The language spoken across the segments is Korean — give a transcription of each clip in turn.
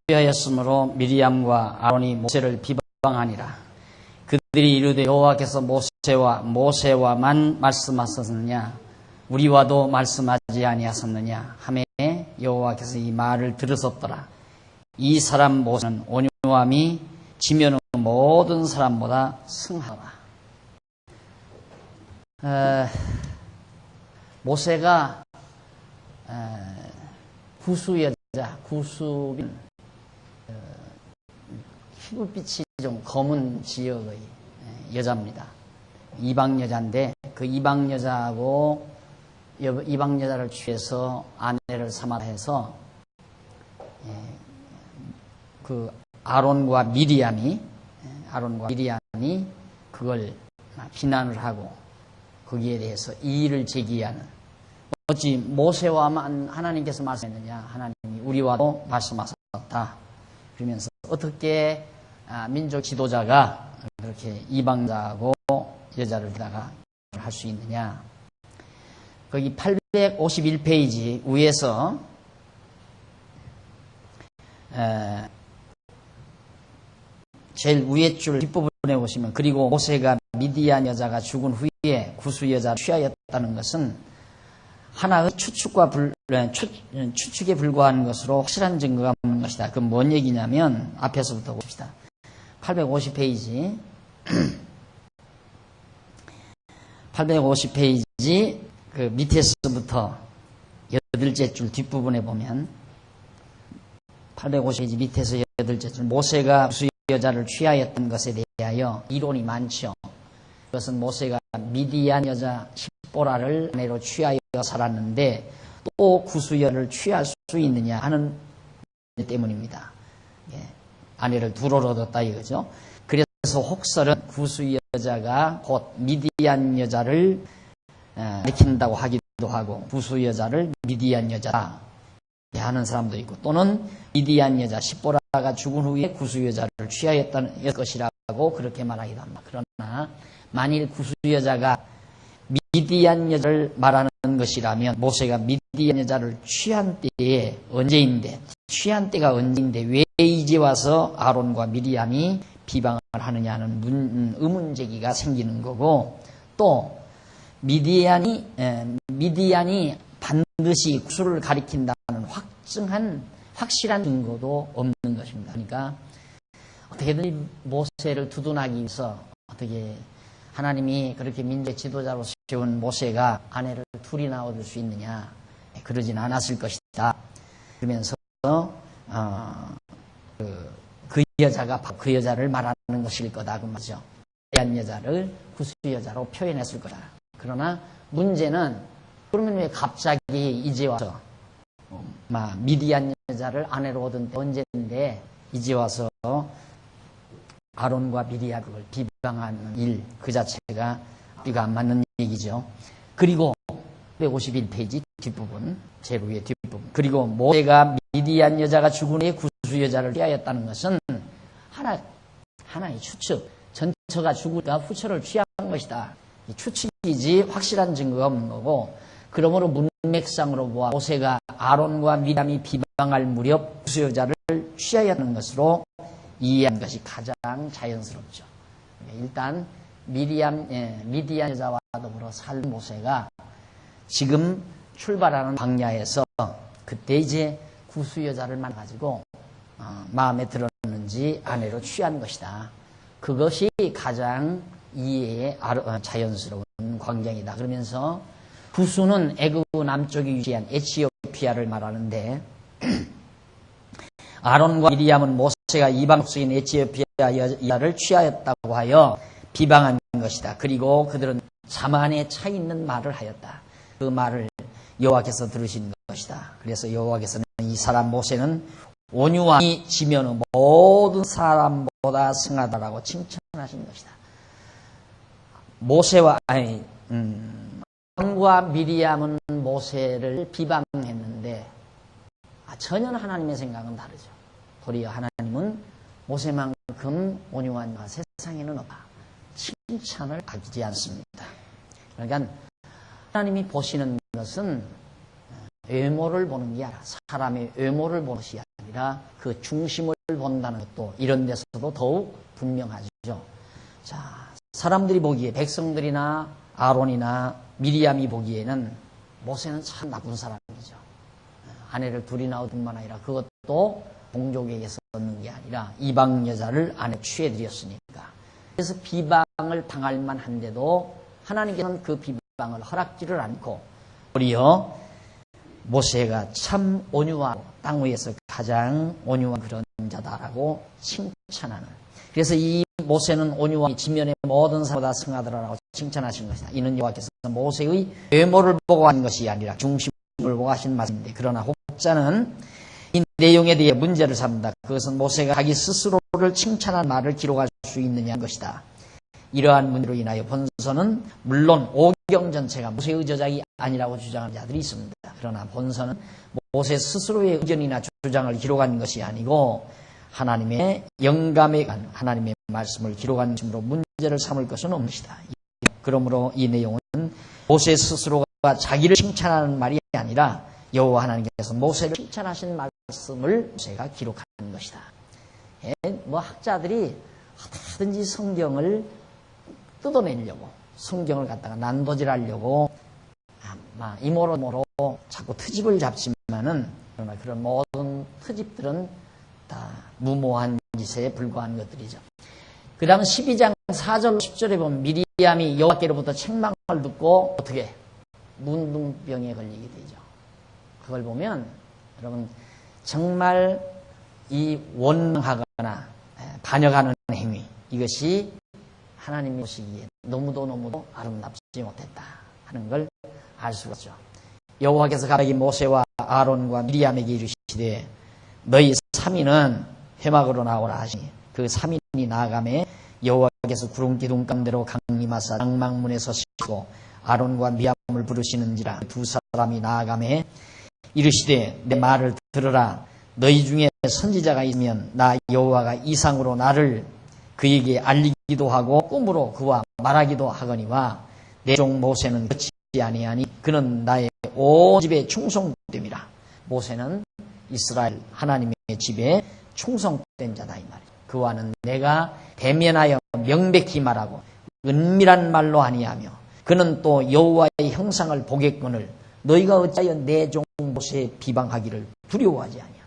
취하였으므로 미리암과 아론이 모세를 비방하니라. 그들이 이르되 여호와께서 모세와만 말씀하셨느냐 우리와도 말씀하지 아니하셨느냐 하매 여호와께서 이 말을 들으셨더라. 이 사람 모세는 온유함이 지면은 모든 사람보다 승하더라. 모세가 구수여자, 구수빈 피부빛이 좀 검은 지역의 여자입니다. 이방 여자인데 그 이방 여자하고 이방 여자를 취해서 아내를 삼아 해서 그 아론과 미리암이 그걸 비난을 하고 거기에 대해서 이의를 제기하는, 어찌 모세와만 하나님께서 말씀했느냐, 하나님이 우리와도 말씀하셨다 그러면서 어떻게 민족 지도자가 그렇게 이방자하고 여자를 다가 할 수 있느냐. 거기 851페이지 위에서 제일 위에 줄 뒷부분에 보시면, 그리고 모세가 미디안 여자가 죽은 후에 구수 여자를 취하였다는 것은 하나의 추측에 불과한 것으로 확실한 증거가 없는 것이다. 그건 뭔 얘기냐면 앞에서부터 봅시다. 850페이지 850페이지 그 밑에서부터 8째 줄 뒷부분에 보면 850페이지 밑에서 8째 줄, 모세가 구수 여자를 취하였던 것에 대하여 이론이 많죠. 그것은 모세가 미디안 여자 십보라를 아내로 취하여 살았는데 또 구수여를 취할 수 있느냐 하는 때문입니다. 아내를 둘을 얻었다 이거죠. 그래서 혹설은 구수 여자가 곧 미디안 여자를 가리킨다고 하기도 하고, 구수 여자를 미디안 여자다 하는 사람도 있고, 또는 미디안 여자 십보라가 죽은 후에 구수 여자를 취하였다는 것이라고 그렇게 말하기도 합니다. 그러나 만일 구수 여자가 미디안 여자를 말하는 것이라면 모세가 미디안 여자를 취한 때에 취한 때가 언제인데 왜 이제 와서 아론과 미리암이 비방을 하느냐는 의문제기가 생기는 거고, 또 미디안이 반드시 구수를 가리킨다는 확실한 증거도 없는 것입니다. 그러니까 어떻게든 모세를 두둔하기 위해서 어떻게 하나님이 그렇게 민족 지도자로 세운 모세가 아내를 둘이나 얻을 수 있느냐, 그러진 않았을 것이다. 그러면서 그 여자가 그 여자를 말하는 것일 거다 그 말이죠. 미디안 여자를 구수 여자로 표현했을 거다. 그러나 문제는, 그러면 왜 갑자기 이제 와서 미디안 여자를 아내로 얻은 때 언제인데 이제 와서 아론과 미리암 그걸 비방하는 일 그 자체가 앞뒤가 안 맞는 얘기죠. 그리고 151페이지 뒷부분, 제일 위에 뒷부분, 그리고 모세가 미디안 여자가 죽은 후에 구수 여자를 취하였다는 것은 하나의 추측, 전처가 죽으니까 후처를 취한 것이다. 이 추측이지 확실한 증거가 없는 거고, 그러므로 문맥상으로 보아 모세가 아론과 미리암이 비방할 무렵 구수 여자를 취하였다는 것으로 이해한 것이 가장 자연스럽죠. 일단 미디안 여자와 더불어 살 모세가 지금 출발하는 광야에서 그때 이제 구수 여자를 만나가지고 마음에 들었는지 아내로 취한 것이다. 그것이 가장 이해에 자연스러운 광경이다. 그러면서 구수는 애굽 남쪽에 위치한 에티오피아를 말하는데, 아론과 미리암은 모세가 이방 족속인 에티오피아 여자를 취하였다고 하여 비방한 것이다. 그리고 그들은 자만에 차 있는 말을 하였다. 그 말을 여호와께서 들으신 것이다. 그래서 여호와께서는 이 사람 모세는 온유함이 지면은 모든 사람보다 승하다라고 칭찬하신 것이다. 아론과 미리암은 모세를 비방했는데 전혀 하나님의 생각은 다르죠. 도리어 하나님은 모세만큼 온유한 자 세상에는 없다. 칭찬을 하지 않습니다. 그러니까 하나님이 보시는 것은 외모를 보는 게 아니라 사람의 외모를 보는 것이 아니라 그 중심을 본다는 것도 이런 데서도 더욱 분명하죠. 자, 사람들이 보기에 백성들이나 아론이나 미리암이 보기에는 모세는 참 나쁜 사람이죠. 아내를 둘이나 얻을 뿐만 아니라 그것도 동족에게서 얻는 게 아니라 이방 여자를 아내 취해들였으니까. 그래서 비방을 당할 만한데도 하나님께서는 그 비방을 허락지를 않고 오히려 모세가 참 온유하고 땅 위에서 가장 온유한 그런 자다라고 칭찬하는. 그래서 이 모세는 온유한 지면의 모든 사람보다 승하더라라고 칭찬하신 것이다. 이는 여호와께서 모세의 외모를 보고 하신 것이 아니라 중심을 보고 하신 말씀인데, 그러나 혹자는 이 내용에 대해 문제를 삼는다. 그것은 모세가 자기 스스로를 칭찬한 말을 기록할 수 있느냐는 것이다. 이러한 문제로 인하여 본서는 물론 오경 전체가 모세의 저작이 아니라고 주장하는 자들이 있습니다. 그러나 본서는 모세 스스로의 의견이나 주장을 기록한 것이 아니고 하나님의 영감에 관한 하나님의 말씀을 기록한 것으로 문제를 삼을 것은 없는 것이다. 그러므로 이 내용은 모세 스스로가 자기를 칭찬하는 말이 아니라 여호와 하나님께서 모세를 칭찬하신 말씀을 모세가 기록한 것이다. 뭐 학자들이 어떻게든지 성경을 뜯어내려고, 성경을 갖다가 난도질하려고 이모로모로 자꾸 트집을 잡지만은, 그러나 그런 모든 트집들은 다 무모한 짓에 불과한 것들이죠. 그 다음 12장 4절 10절에 보면 미리암이 여호와께로부터 책망을 듣고 어떻게 문둥병에 걸리게 되죠. 그걸 보면 여러분 정말 이 원망하거나 반역하는 행위, 이것이 하나님이 보시기에 너무도 아름답지 못했다 하는 걸 알 수가 있죠. 여호와께서 갑자기 모세와 아론과 미리암에게 이르시되 너희 3인은 회막으로 나오라 하시니 그 3인이 나아가매 여호와께서 구름 기둥 가운데로 강림하사 장막문에 서시고 아론과 미리암을 부르시는지라. 두 사람이 나아가매 이르시되 내 말을 들으라. 너희 중에 선지자가 있으면 나 여호와가 이상으로 나를 그에게 알리기도 하고 꿈으로 그와 말하기도 하거니와 내 종 모세는 그렇지 아니하니 그는 나의 온 집에 충성됨이라. 모세는 이스라엘 하나님의 집에 충성된 자다 이 말이죠. 그와는 내가 대면하여 명백히 말하고 은밀한 말로 아니하며 그는 또 여호와의 형상을 보겠거늘 너희가 어찌하여 내 종 모세의 비방하기를 두려워하지 아니하느냐.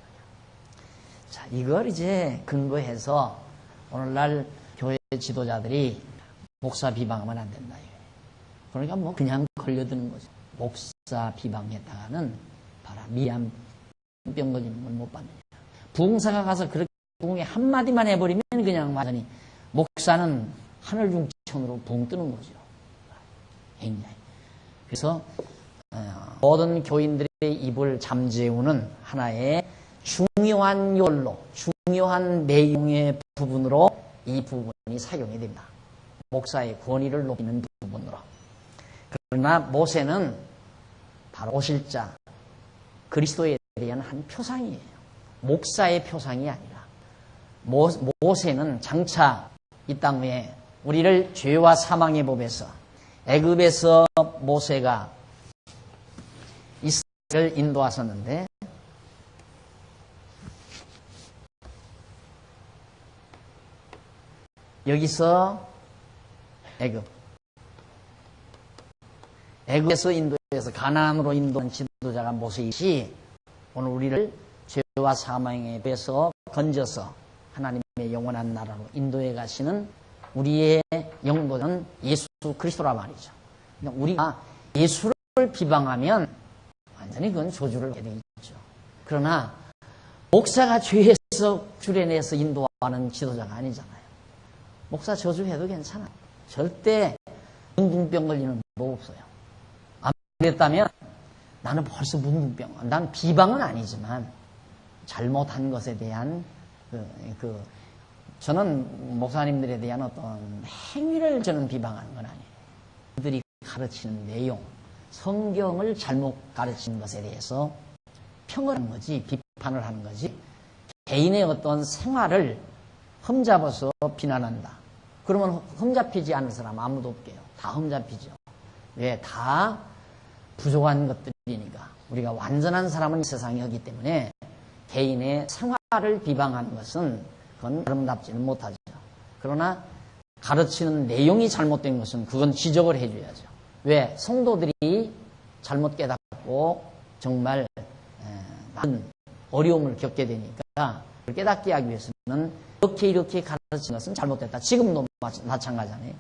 자, 이걸 이제 근거해서 오늘날 교회 지도자들이 목사 비방하면 안 된다. 그러니까 뭐 그냥 걸려드는 거죠. 목사 비방했다가는 봐라 미암 병 걸리는 걸 못 받느냐. 부흥사가 가서 그렇게 부흥에 한마디만 해버리면 그냥 완전히 목사는 하늘 중천으로 붕 뜨는 거죠. 그래서 모든 교인들의 입을 잠재우는 하나의 중요한 요로, 중요한 내용의 부분으로 이 부분이 사용이 됩니다. 목사의 권위를 높이는 부분으로. 그러나 모세는 바로 오실자 그리스도에 대한 한 표상이에요. 목사의 표상이 아니라 모세는 장차 이 땅 위에 우리를 죄와 사망의 법에서 애굽에서 모세가 이스라엘을 인도하셨는데 여기서 애굽에서 인도해서 가나안으로 인도한 지도자가 모세이시 오늘 우리를 죄와 사망의 배에서 건져서 하나님의 영원한 나라로 인도해 가시는 우리의 영도는 예수 그리스도라 말이죠. 그러니까 우리가 예수를 비방하면 완전히 그건 저주를 하게 되죠. 그러나 목사가 죄에서 줄여내서 인도하는 지도자가 아니잖아요. 목사 저주해도 괜찮아요. 절대 문둥병 걸리는 법 없어요. 안 그랬다면 나는 벌써 문둥병, 난 비방은 아니지만 잘못한 것에 대한 저는 목사님들에 대한 어떤 행위를 저는 비방하는 건 아니에요. 그들이 가르치는 내용, 성경을 잘못 가르치는 것에 대해서 평을 하는 거지, 비판을 하는 거지, 개인의 어떤 생활을 흠잡아서 비난한다. 그러면 흠잡히지 않은 사람 아무도 없게요. 다 흠잡히죠. 왜? 다 부족한 것들이니까. 우리가 완전한 사람은 이 세상에 없기 때문에 개인의 생활을 비방하는 것은 그건 아름답지는 못하죠. 그러나 가르치는 내용이 잘못된 것은 그건 지적을 해줘야죠. 왜? 성도들이 잘못 깨닫고 정말 많은 어려움을 겪게 되니까 그걸 깨닫게 하기 위해서는 이렇게 가르치는 것은 잘못됐다. 지금도 마찬가지잖아요.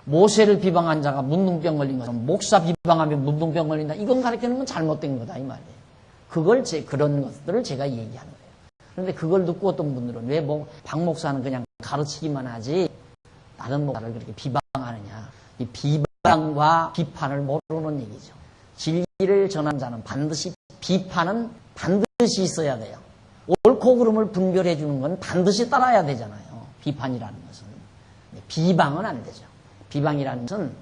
모세를 비방한 자가 문둥병 걸린 것은 목사 비방하면 문둥병 걸린다. 이건 가르치는 건 잘못된 거다 이 말이에요. 그런 것들을 제가 얘기하는 거예요. 그런데 그걸 듣고 어떤 분들은 왜 박 목사는 그냥 가르치기만 하지 다른 목사를 그렇게 비방하느냐. 이 비방과 비판을 모르는 얘기죠. 진리를 전하는 자는 반드시 비판은 반드시 있어야 돼요. 옳고 그름을 분별해 주는 건 반드시 따라야 되잖아요. 비판이라는 것은. 비방은 안 되죠. 비방이라는 것은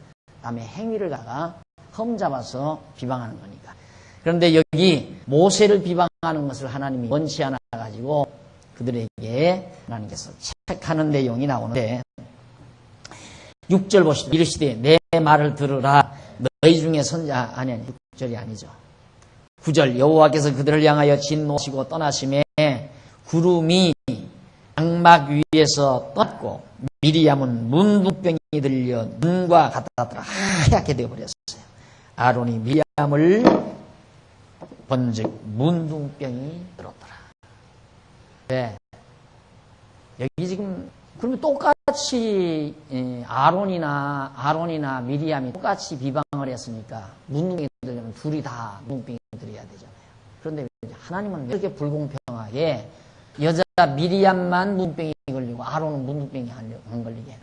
남의 행위를 갖다가 험잡아서 비방하는 거니까. 그런데 여기 모세를 비방하는 것을 하나님이 원치 않아 가지고 그들에게 하나님께서 책하는 내용이 나오는데 6절 보시다. 이르시되 내 말을 들으라. 너희 중에 선자 아니 6절이 아니죠. 9절 여호와께서 그들을 향하여 진노하시고 떠나심에 구름이 장막 위에서 떠났고 미리암은 문둥병이 들려 눈과 같았더라. 하얗게 되어버렸어요. 아론이 미리암을 본즉 문둥병이 들었더라. 네. 여기 지금 그러면 똑같이 아론이나 미리암이 똑같이 비방을 했으니까 문둥병이 들려면 둘이 다 문둥병이 들어야 되잖아요. 그런데 하나님은 왜 이렇게 불공평하게 여자 미리암만 문둥병이 걸리고 아론은 문둥병이 안 걸리게 해요?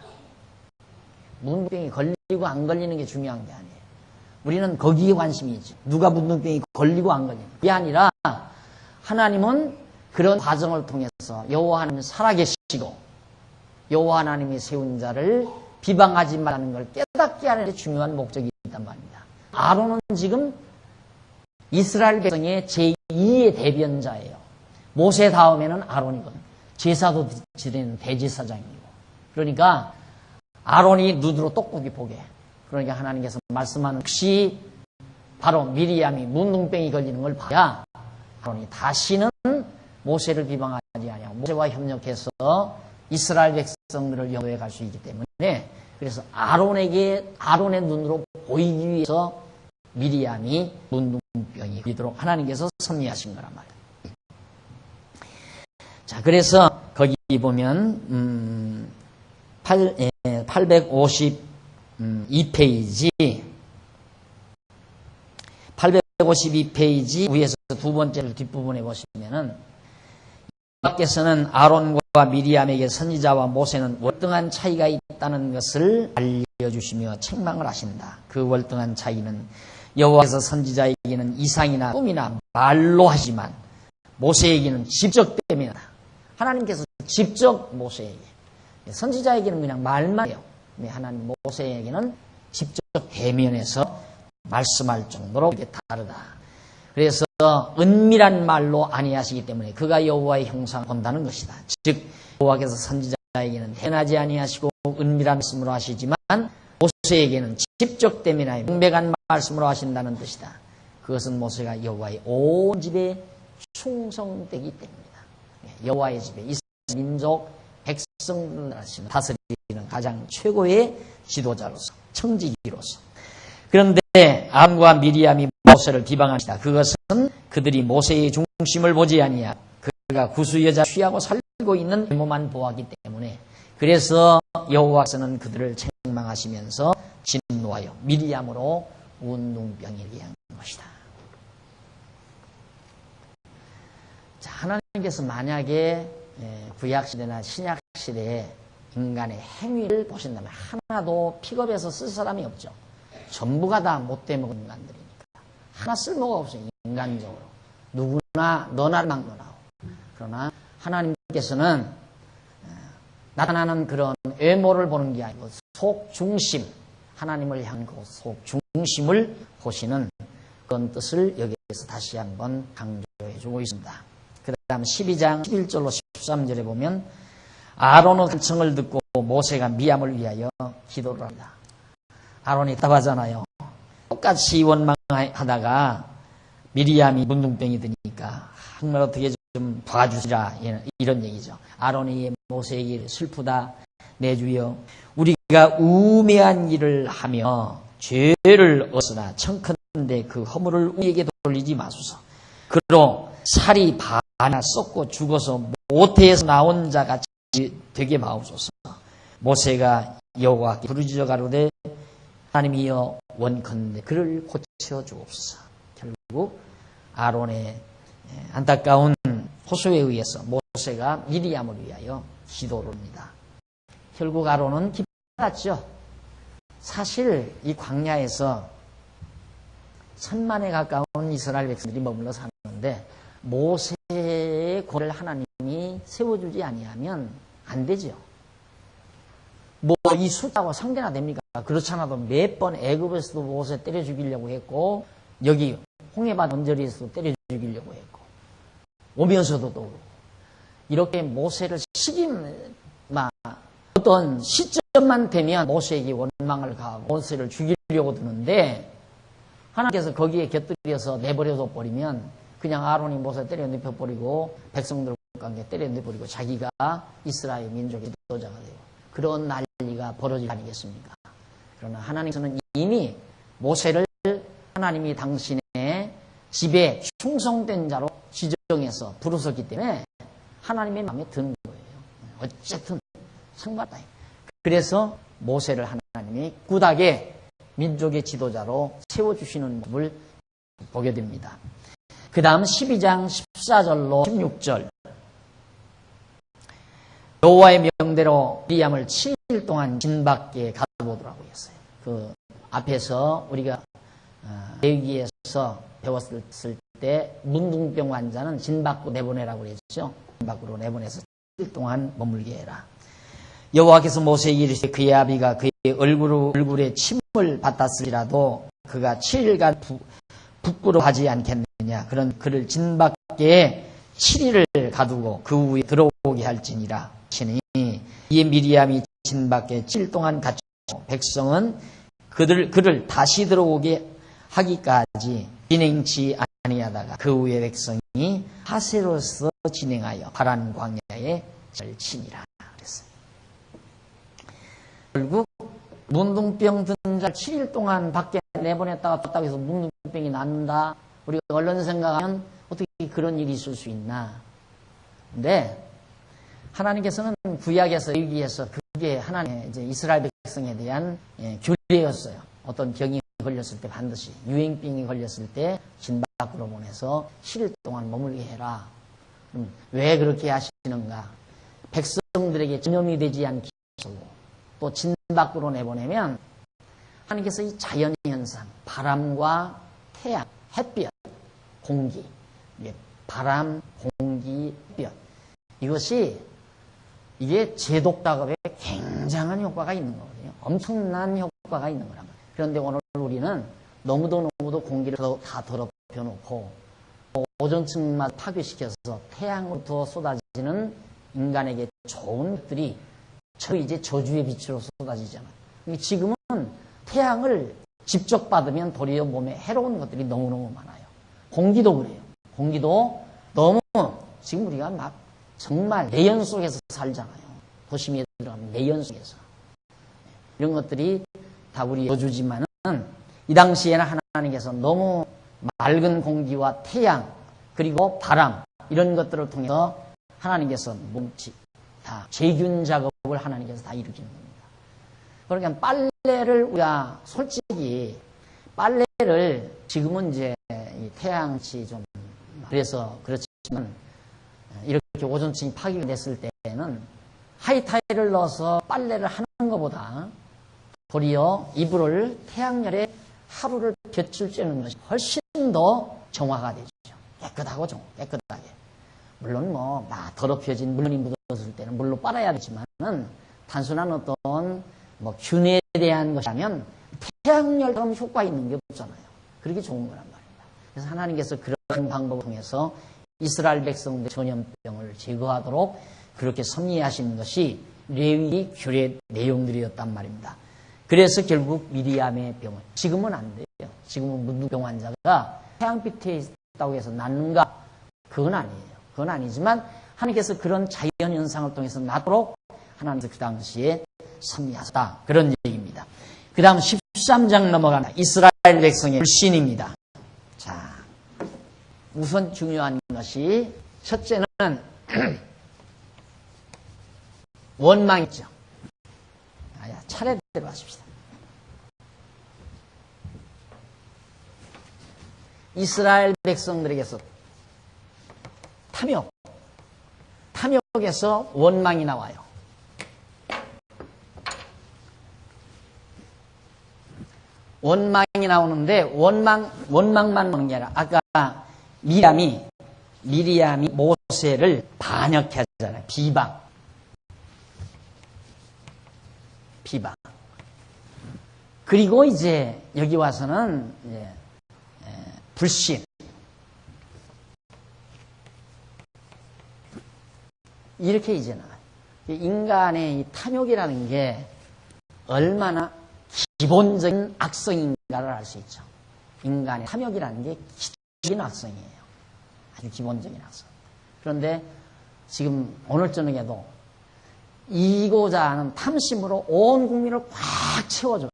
문둥병이 걸리고 안 걸리는 게 중요한 게 아니에요. 우리는 거기에 관심이 있죠. 누가 문둥병이 걸리고 안 걸리는 게 아니라 하나님은 그런 과정을 통해서 여호와 하나님이 살아계시고 여호와 하나님이 세운 자를 비방하지 말라는 걸 깨닫게 하는 데 중요한 목적이 있단 말입니다. 아론은 지금 이스라엘 백성의 제2의 대변자예요. 모세 다음에는 아론이거든요. 제사도 지내는 대제사장이고. 그러니까 아론이 눈으로 똑똑히 보게. 그러니까 하나님께서 말씀하는 혹시 바로 미리암이 문둥병이 걸리는 걸 봐야 아론이 다시는 모세를 비방하지 아니하고 모세와 협력해서 이스라엘 백성들을 영도해 갈 수 있기 때문에 그래서 아론의 눈으로 보이기 위해서 미리암이 문둥병이 걸리도록 하나님께서 섭리하신 거란 말이에요. 자, 그래서 거기 보면 852페이지 852페이지 위에서 두 번째 뒷부분에 보시면은 여호와께서는 아론과 미리암에게 선지자와 모세는 월등한 차이가 있다는 것을 알려주시며 책망을 하신다. 그 월등한 차이는 여호와께서 선지자에게는 이상이나 꿈이나 말로 하지만 모세에게는 직접 대면하다. 하나님께서 직접 모세에게, 선지자에게는 그냥 말만 해요. 하나님 모세에게는 직접 대면해서 말씀할 정도로 이게 다르다. 그래서 은밀한 말로 아니하시기 때문에 그가 여호와의 형상을 본다는 것이다. 즉 여호와께서 선지자에게는 대면하지 아니하시고 은밀한 말씀으로 하시지만 모세에게는 직접 대면하여 명백한 말씀으로 하신다는 뜻이다. 그것은 모세가 여호와의 온 집에 충성되기 때문이다. 여호와의 집에 이스라엘 민족 백성들을 하시는 다스리는 가장 최고의 지도자로서 청지기로서. 그런데 아론과 미리암이 모세를 비방합니다. 그것은 그들이 모세의 중심을 보지 아니하고 그가 구수 여자 취하고 살고 있는 외모만 보았기 때문에 그래서 여호와께서는 그들을 책망하시면서 진노하여 미리암으로 문둥병이게 한 것이다. 자, 하나님께서 만약에 구약시대나 신약시대에 인간의 행위를 보신다면 하나도 픽업해서 쓸 사람이 없죠. 전부가 다 못돼먹은 인간들이니까. 하나 쓸모가 없어요. 인간적으로. 누구나 너나 막너나고. 그러나 하나님께서는 나타나는 그런 외모를 보는 게 아니고 속중심, 하나님을 향한 그 속중심을 보시는 그런 뜻을 여기에서 다시 한번 강조해주고 있습니다. 그 다음 12장 11절로 13절에 보면 아론의 간청을 듣고 모세가 미암을 위하여 기도를 합니다. 아론이 답하잖아요. 똑같이 원망하다가 미리암이 문둥병이 드니까 정말 어떻게 좀 봐주시라 이런 얘기죠. 아론이 모세에게 슬프다 내 주여 우리가 우매한 일을 하며 죄를 얻으나 청컨대 그 허물을 우리에게 돌리지 마소서. 그로 살이 반나 썩고 죽어서 모태에서 나온 자같이 되게 마옵소서. 모세가 여호와께 부르짖어 가로되 하나님이여 원컨대 그를 고쳐 주옵소서. 결국 아론의 안타까운 호소에 의해서 모세가 미리암을 위하여 기도를 합니다. 결국 아론은 기뻐했죠. 사실 이 광야에서 1000만에 가까운 이스라엘 백성들이 머물러 사는데 모세의 권을 하나님이 세워주지 아니하면 안 되죠. 뭐 이 숫자와 상대나 됩니까? 그렇잖아도 몇 번 애굽에서도 모세 때려 죽이려고 했고 여기 홍해바다 언저리에서도 때려 죽이려고 했고 오면서도 또 이렇게 모세를 어떤 시점만 되면 모세에게 원망을 가하고 모세를 죽이려고 드는데 하나님께서 거기에 곁들여서 내버려둬 버리면 그냥 아론이 모세 때려 눕혀버리고 백성들과 함께 때려 눕혀버리고 자기가 이스라엘 민족의 지도자가 되고 그런 난리가 벌어질 거 아니겠습니까? 그러나 하나님께서는 이미 모세를 하나님이 당신의 집에 충성된 자로 지정해서 부르셨기 때문에 하나님의 마음에 드는 거예요. 어쨌든 상관없다. 그래서 모세를 하나님이 꾸닥에 민족의 지도자로 세워주시는 모습을 보게 됩니다. 그 다음 12장 14절로 16절 여호와의 명대로 미리암을 7일 동안 진 밖에 가두어두라고 했어요. 그 앞에서 우리가 대기에서 배웠을 때 문둥병 환자는 진 밖으로 내보내라고 그랬죠. 진 밖으로 내보내서 7일 동안 머물게 해라. 여호와께서 모세에게 이르시되 그의 아비가 그의 얼굴에 침을 받았으리라도 그가 7일간 부끄러워하지 않겠느냐. 그런 그를 진 밖에 7일을 가두고 그 후에 들어오게 할지니라. 이에 미리암이 진 밖에 7일 동안 갇히고 백성은 그를 다시 들어오게 하기까지 진행치 아니하다가 그 후에 백성이 하세로서 진행하여 파란 광야에 절치니라 그랬어요. 결국 문둥병 든 자 7일 동안 밖에 내보냈다가 떴다고 해서 문둥병이 낫는다. 우리가 얼른 생각하면 어떻게 그런 일이 있을 수 있나. 근데 하나님께서는 구약에서 여기에서 그게 하나님의 이제 이스라엘 백성에 대한 규례였어요. 어떤 병이 걸렸을 때 반드시 유행병이 걸렸을 때 진 밖으로 보내서 7일 동안 머물게 해라. 왜 그렇게 하시는가? 백성들에게 전염이 되지 않게 하고 또 진 밖으로 내보내면 하나님께서 이 자연 현상, 바람과 태양, 햇볕, 공기, 바람, 공기, 햇볕 이게 제독 작업에 굉장한 효과가 있는 거거든요. 엄청난 효과가 있는 거란 말이에요. 그런데 오늘 우리는 너무도 공기를 다 더럽혀 놓고 오존층만 파괴시켜서 태양으로부터 쏟아지는 인간에게 좋은 것들이 이제 저주의 빛으로 쏟아지잖아요. 지금은 태양을 직접 받으면 도리어 몸에 해로운 것들이 너무너무 많아요. 공기도 그래요. 공기도 너무 지금 우리가 정말 내연 속에서 살잖아요. 도심에 들어가면 내연 속에서. 이런 것들이 다 우리 저주지만은 이 당시에는 하나님께서 너무 맑은 공기와 태양 그리고 바람 이런 것들을 통해서 하나님께서 다 제균 작업을 하나님께서 다 일으키는 겁니다. 그러니까 빨래를 우리가 솔직히 빨래를 지금은 이제 태양치 좀 그래서 그렇지만 이렇게 오존층이 파괴됐을 때는 하이타이를 넣어서 빨래를 하는 것보다 도리어 이불을 태양열에 하루를 볕을 쬐는 것이 훨씬 더 정화가 되죠. 깨끗하고 깨끗하게. 물론 더럽혀진 물건이 묻었을 때는 물로 빨아야 되지만은 단순한 어떤 균에 대한 것이라면 태양열처럼 효과 있는 게 없잖아요. 그렇게 좋은 거란 말입니다. 그래서 하나님께서 그런 방법을 통해서 이스라엘 백성들의 전염병을 제거하도록 그렇게 섭리하신 것이 레위기 규례 내용들이었단 말입니다. 그래서 결국 미리암의 병은 지금은 안 돼요. 지금은 문둥병 환자가 태양빛에 싶다고 해서 낳는가? 그건 아니에요. 그건 아니지만 하나님께서 그런 자연현상을 통해서 낳도록 하나님께서 그 당시에 섭리하셨다. 그런 얘기입니다. 그 다음 13장 넘어갑니다. 이스라엘 백성의 불신입니다. 자, 우선 중요한 것이 첫째는 원망이죠. 차례대로 하십시다. 이스라엘 백성들에게서 탐욕에서 원망이 나와요. 원망이 나오는데 원망만 나오는 게 아니라 아까 미리암이 모세를 반역해 하잖아요. 비방. 그리고 이제 여기 와서는 불신. 이렇게 이제 나와요. 인간의 이 탐욕이라는 게 얼마나 기본적인 악성인가를 알 수 있죠. 인간의 탐욕이라는 게 기본적인 악성이에요. 아주 기본적인 악성. 그런데 지금 오늘 저녁에도 이기고자 하는 탐심으로 온 국민을 꽉 채워줘요.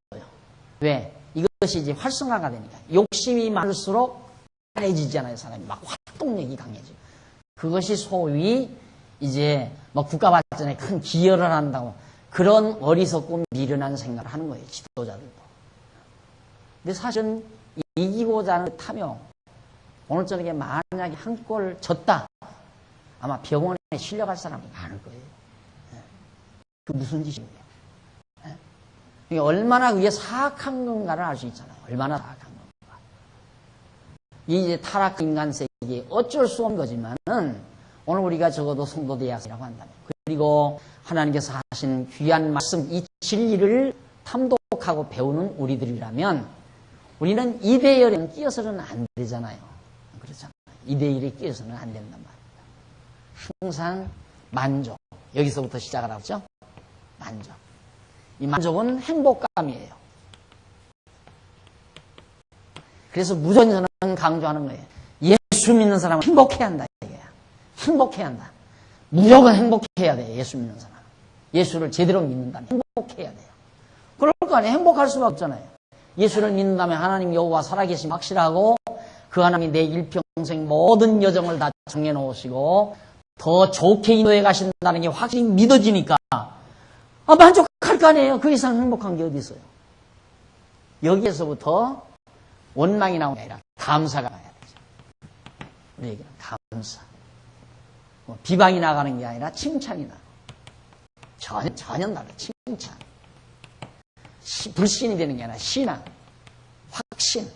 왜? 이것이 이제 활성화가 되니까. 욕심이 많을수록 강해지잖아요, 사람이. 막 활동력이 강해지고. 그것이 소위 이제 뭐 국가 발전에 큰 기여를 한다고 그런 어리석고 미련한 생각을 하는 거예요, 지도자들도. 근데 사실은 이기고자 하는 탐욕, 오늘 저녁에 만약에 한 골 졌다, 아마 병원에 실려갈 사람이 많을 거예요. 그 무슨 짓입니까? 이게 얼마나 그게 사악한 건가를 알 수 있잖아요. 얼마나 사악한 건가. 이제 타락한 인간 세계에 어쩔 수 없는 거지만은 오늘 우리가 적어도 성도 대학이라고 한다면, 그리고 하나님께서 하신 귀한 말씀, 이 진리를 탐독하고 배우는 우리들이라면 우리는 이대열에 끼어서는 안 되잖아요. 그렇잖아요. 이대열에 끼어서는 안 된단 말입니다. 항상 만족. 여기서부터 시작을 하죠. 만족. 이 만족은 행복감이에요. 그래서 무조건 저는 강조하는 거예요. 예수 믿는 사람은 행복해야 한다. 이거야. 행복해야 한다. 무조건 행복해야 돼. 예수 믿는 사람. 예수를 제대로 믿는다면 행복해야 돼요. 그럴 거 아니에요. 행복할 수가 없잖아요. 예수를 믿는다면 하나님 여호와 살아계심 확실하고 그 하나님이 내 일평생 모든 여정을 다 정해놓으시고 더 좋게 인도해 가신다는 게 확실히 믿어지니까 만족할 거 아니에요. 그 이상 행복한 게 어디 있어요. 여기에서부터 원망이 나오는 게 아니라 감사가 나야 되죠. 우리에게는 감사. 비방이 나가는 게 아니라 칭찬이 나고. 전혀 다르다. 칭찬. 불신이 되는 게 아니라 신앙. 확신.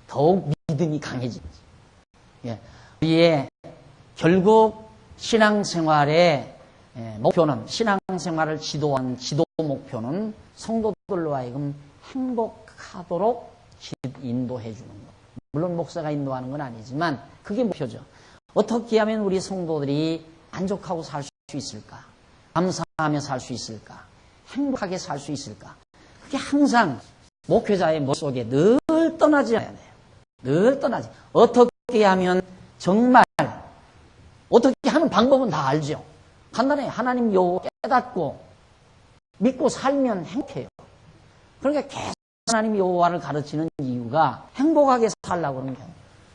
더욱 믿음이 강해지지. 예. 우리의 결국 신앙생활의 목표는, 신앙생활을 지도한 지도 목표는 성도들로 하여금 행복하도록 인도해 주는 것. 물론 목사가 인도하는 건 아니지만 그게 목표죠. 어떻게 하면 우리 성도들이 만족하고 살 수 있을까? 감사하며 살 수 있을까? 행복하게 살 수 있을까? 그게 항상 목회자의 머릿속에 늘 떠나지 않아야 돼요. 늘 떠나지. 어떻게 하면 정말 어떻게 하는 방법은 다 알죠. 간단해. 하나님 여호와 깨닫고 믿고 살면 행복해요. 그러니까 계속 하나님 여호와를 가르치는 이유가 행복하게 살라고 그러는 거예요.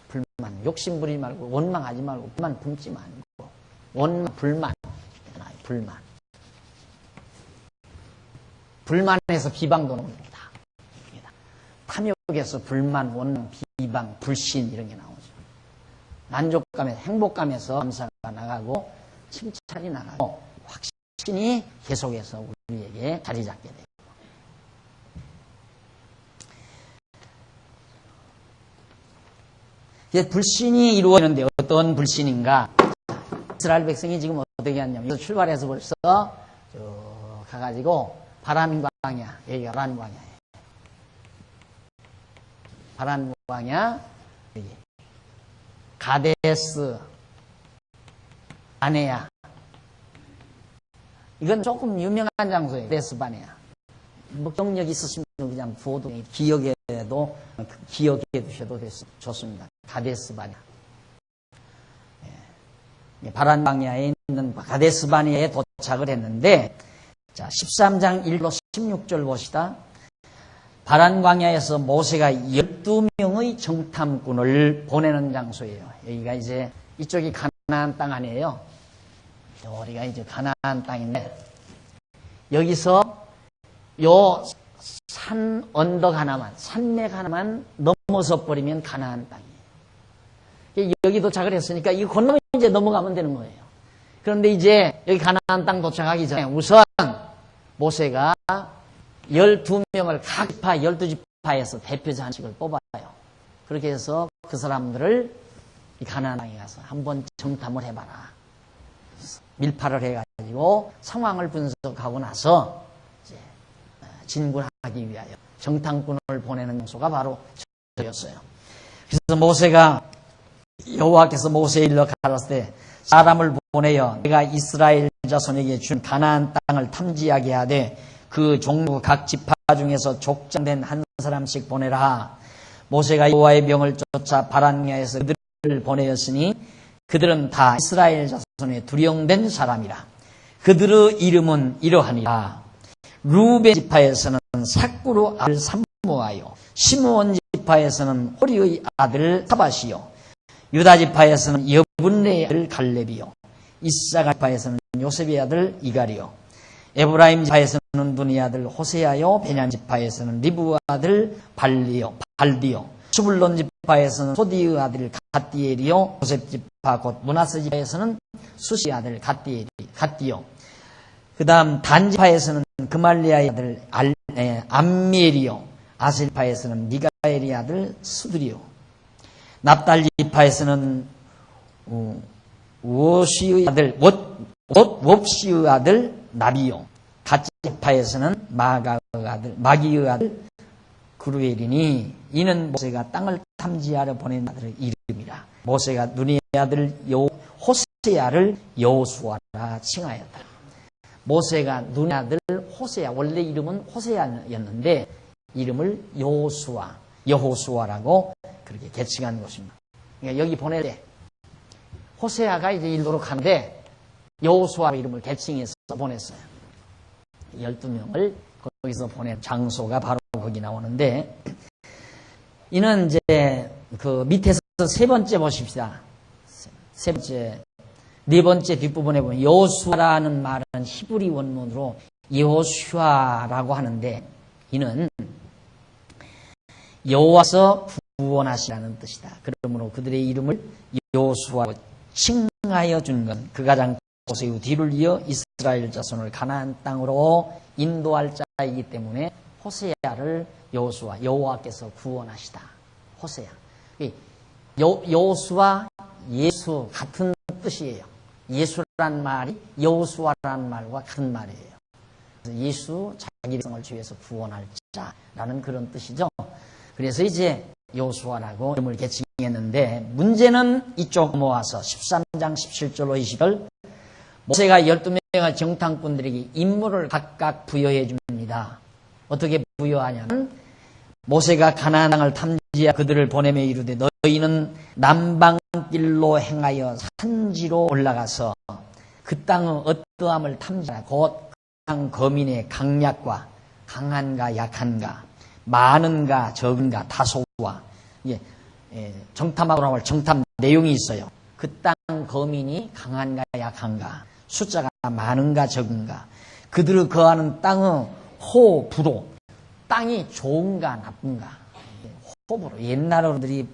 불만, 욕심 부리지 말고 원망하지 말고 불만 품지 말고 원망, 불만. 불만에서 비방도 나옵니다. 탐욕에서 불만, 원망, 비방, 불신 이런 게 나오죠. 만족감에서, 행복감에서 감사가 나가고 칭찬이 나가고 확신이 계속해서 우리에게 자리 잡게 돼요. 불신이 이루어지는데 어떤 불신인가? 이스라엘 백성이 지금 어떻게 하냐면 출발해서 벌써 가가지고 바란 광야, 여기가 바란 광야예요. 바란 광야, 여기 가데스 바네아. 이건 조금 유명한 장소예요. 가데스 바네아. 뭐 경력이 있으시면 그냥 부어도 기억에도 기억해 두셔도 좋습니다. 가데스 바네아. 바란 광야에 있는 가데스 바네아에 도착을 했는데, 자 13장 1로 16절 봅시다. 바란 광야에서 모세가 12명의 정탐꾼을 보내는 장소예요. 여기가 이제 이쪽이 가나안 땅 아니에요. 우리가 이제 가나안 땅인데, 여기서 요 산 언덕 하나만, 산맥 하나만 넘어서 버리면 가나안 땅이에요. 여기 도착을 했으니까 이 건너면 이제 넘어가면 되는 거예요. 그런데 이제 여기 가나안 땅 도착하기 전에 우선 모세가 12명을 각 지파 12지파에서 대표자 한씩을 뽑아요. 그렇게 해서 그 사람들을 이 가나안 땅에 가서 한번 정탐을 해봐라. 밀파를 해가지고 상황을 분석하고 나서 이제 진군하기 위하여 정탐꾼을 보내는 장소가 바로 저였어요. 그래서 모세가 여호와께서 모세에 일러 가라사대 때 사람을 보내어 내가 이스라엘 자손에게 준 가나안 땅을 탐지하게 하되 그 종류 각 지파 중에서 족장된 한 사람씩 보내라. 모세가 여호와의 명을 쫓아 바란야에서 그들을 보내었으니 그들은 다 이스라엘 자손의 두령된 사람이라. 그들의 이름은 이러하니라. 루벤 지파에서는 삭구루 아들 삼무하여, 시므온 지파에서는 호리의 아들 사밧이요, 유다 지파에서는 여분레의 아들 갈렙이요, 이사가 지파에서는 요셉의 아들 이갈이요, 에브라임 지파에서는 눈의 아들 호세아요, 베냐민 지파에서는 리브의 아들 발디요, 수불론 지파에서는 소디의 아들 갓디엘이요, 요셉 지파 곧 므낫세 지파에서는 수시의 아들 갓디요, 그 다음 단 지파에서는 그말리아의 아들 암미엘이요, 아셀 지파에서는 미가엘의 아들 수드리요, 납달 지파에서는 워시의 아들 웁시의 아들 나비요, 갓 지파에서는 마기의 아들 그루엘이니 이는 모세가 땅을 탐지하러 보낸 아들의 이름이라. 모세가 눈의 아들 호세아를 여호수아라 칭하였다. 모세가 눈의 아들 호세아, 원래 이름은 호세아였는데 이름을 여호수아라고 그렇게 개칭한 것입니다. 그러니까 여기 보낼 때 호세아가 이제 일도로 가는데 여호수아 이름을 개칭해서 보냈어요. 12명을 거기서 보낸 장소가 바로 거기 나오는데, 이는 이제 그 밑에서 세 번째 보십시다. 세 번째, 네 번째 뒷부분에 보면 여호수아라는 말은 히브리 원문으로 여호슈아라고 하는데, 이는 여호와서 구원하시라는 뜻이다. 그러므로 그들의 이름을 여호수아로 칭하여 준 건 그 가장 모세 후 뒤를 이어 이스라엘 자손을 가나안 땅으로 인도할 자이기 때문에 호세아를 여호수아, 여호와께서 구원하시다. 호세아. 여호수아, 예수 같은 뜻이에요. 예수란 말이 여호수아라는 말과 같은 말이에요. 예수, 자기 백성을 주위에서 구원할 자라는 그런 뜻이죠. 그래서 이제 여호수아라고 이름을 개칭했는데, 문제는 이쪽 모아서 13장 17절로 20절 모세가 12명의 정탐꾼들에게 임무를 각각 부여해 줍니다. 어떻게 부여하냐면, 모세가 가나안 땅을 탐지하여 그들을 보내며 이르되 너희는 남방길로 행하여 산지로 올라가서 그 땅의 어떠함을 탐지하라. 곧 땅 거민의 강약과 강한가 약한가, 많은가 적은가, 다소와, 정탐하고 나올 정탐 내용이 있어요. 그 땅 거민이 강한가 약한가, 숫자가 많은가 적은가, 그들을 거하는 땅의 호, 부도, 땅이 좋은가 나쁜가. 호불호, 옛날 어른들이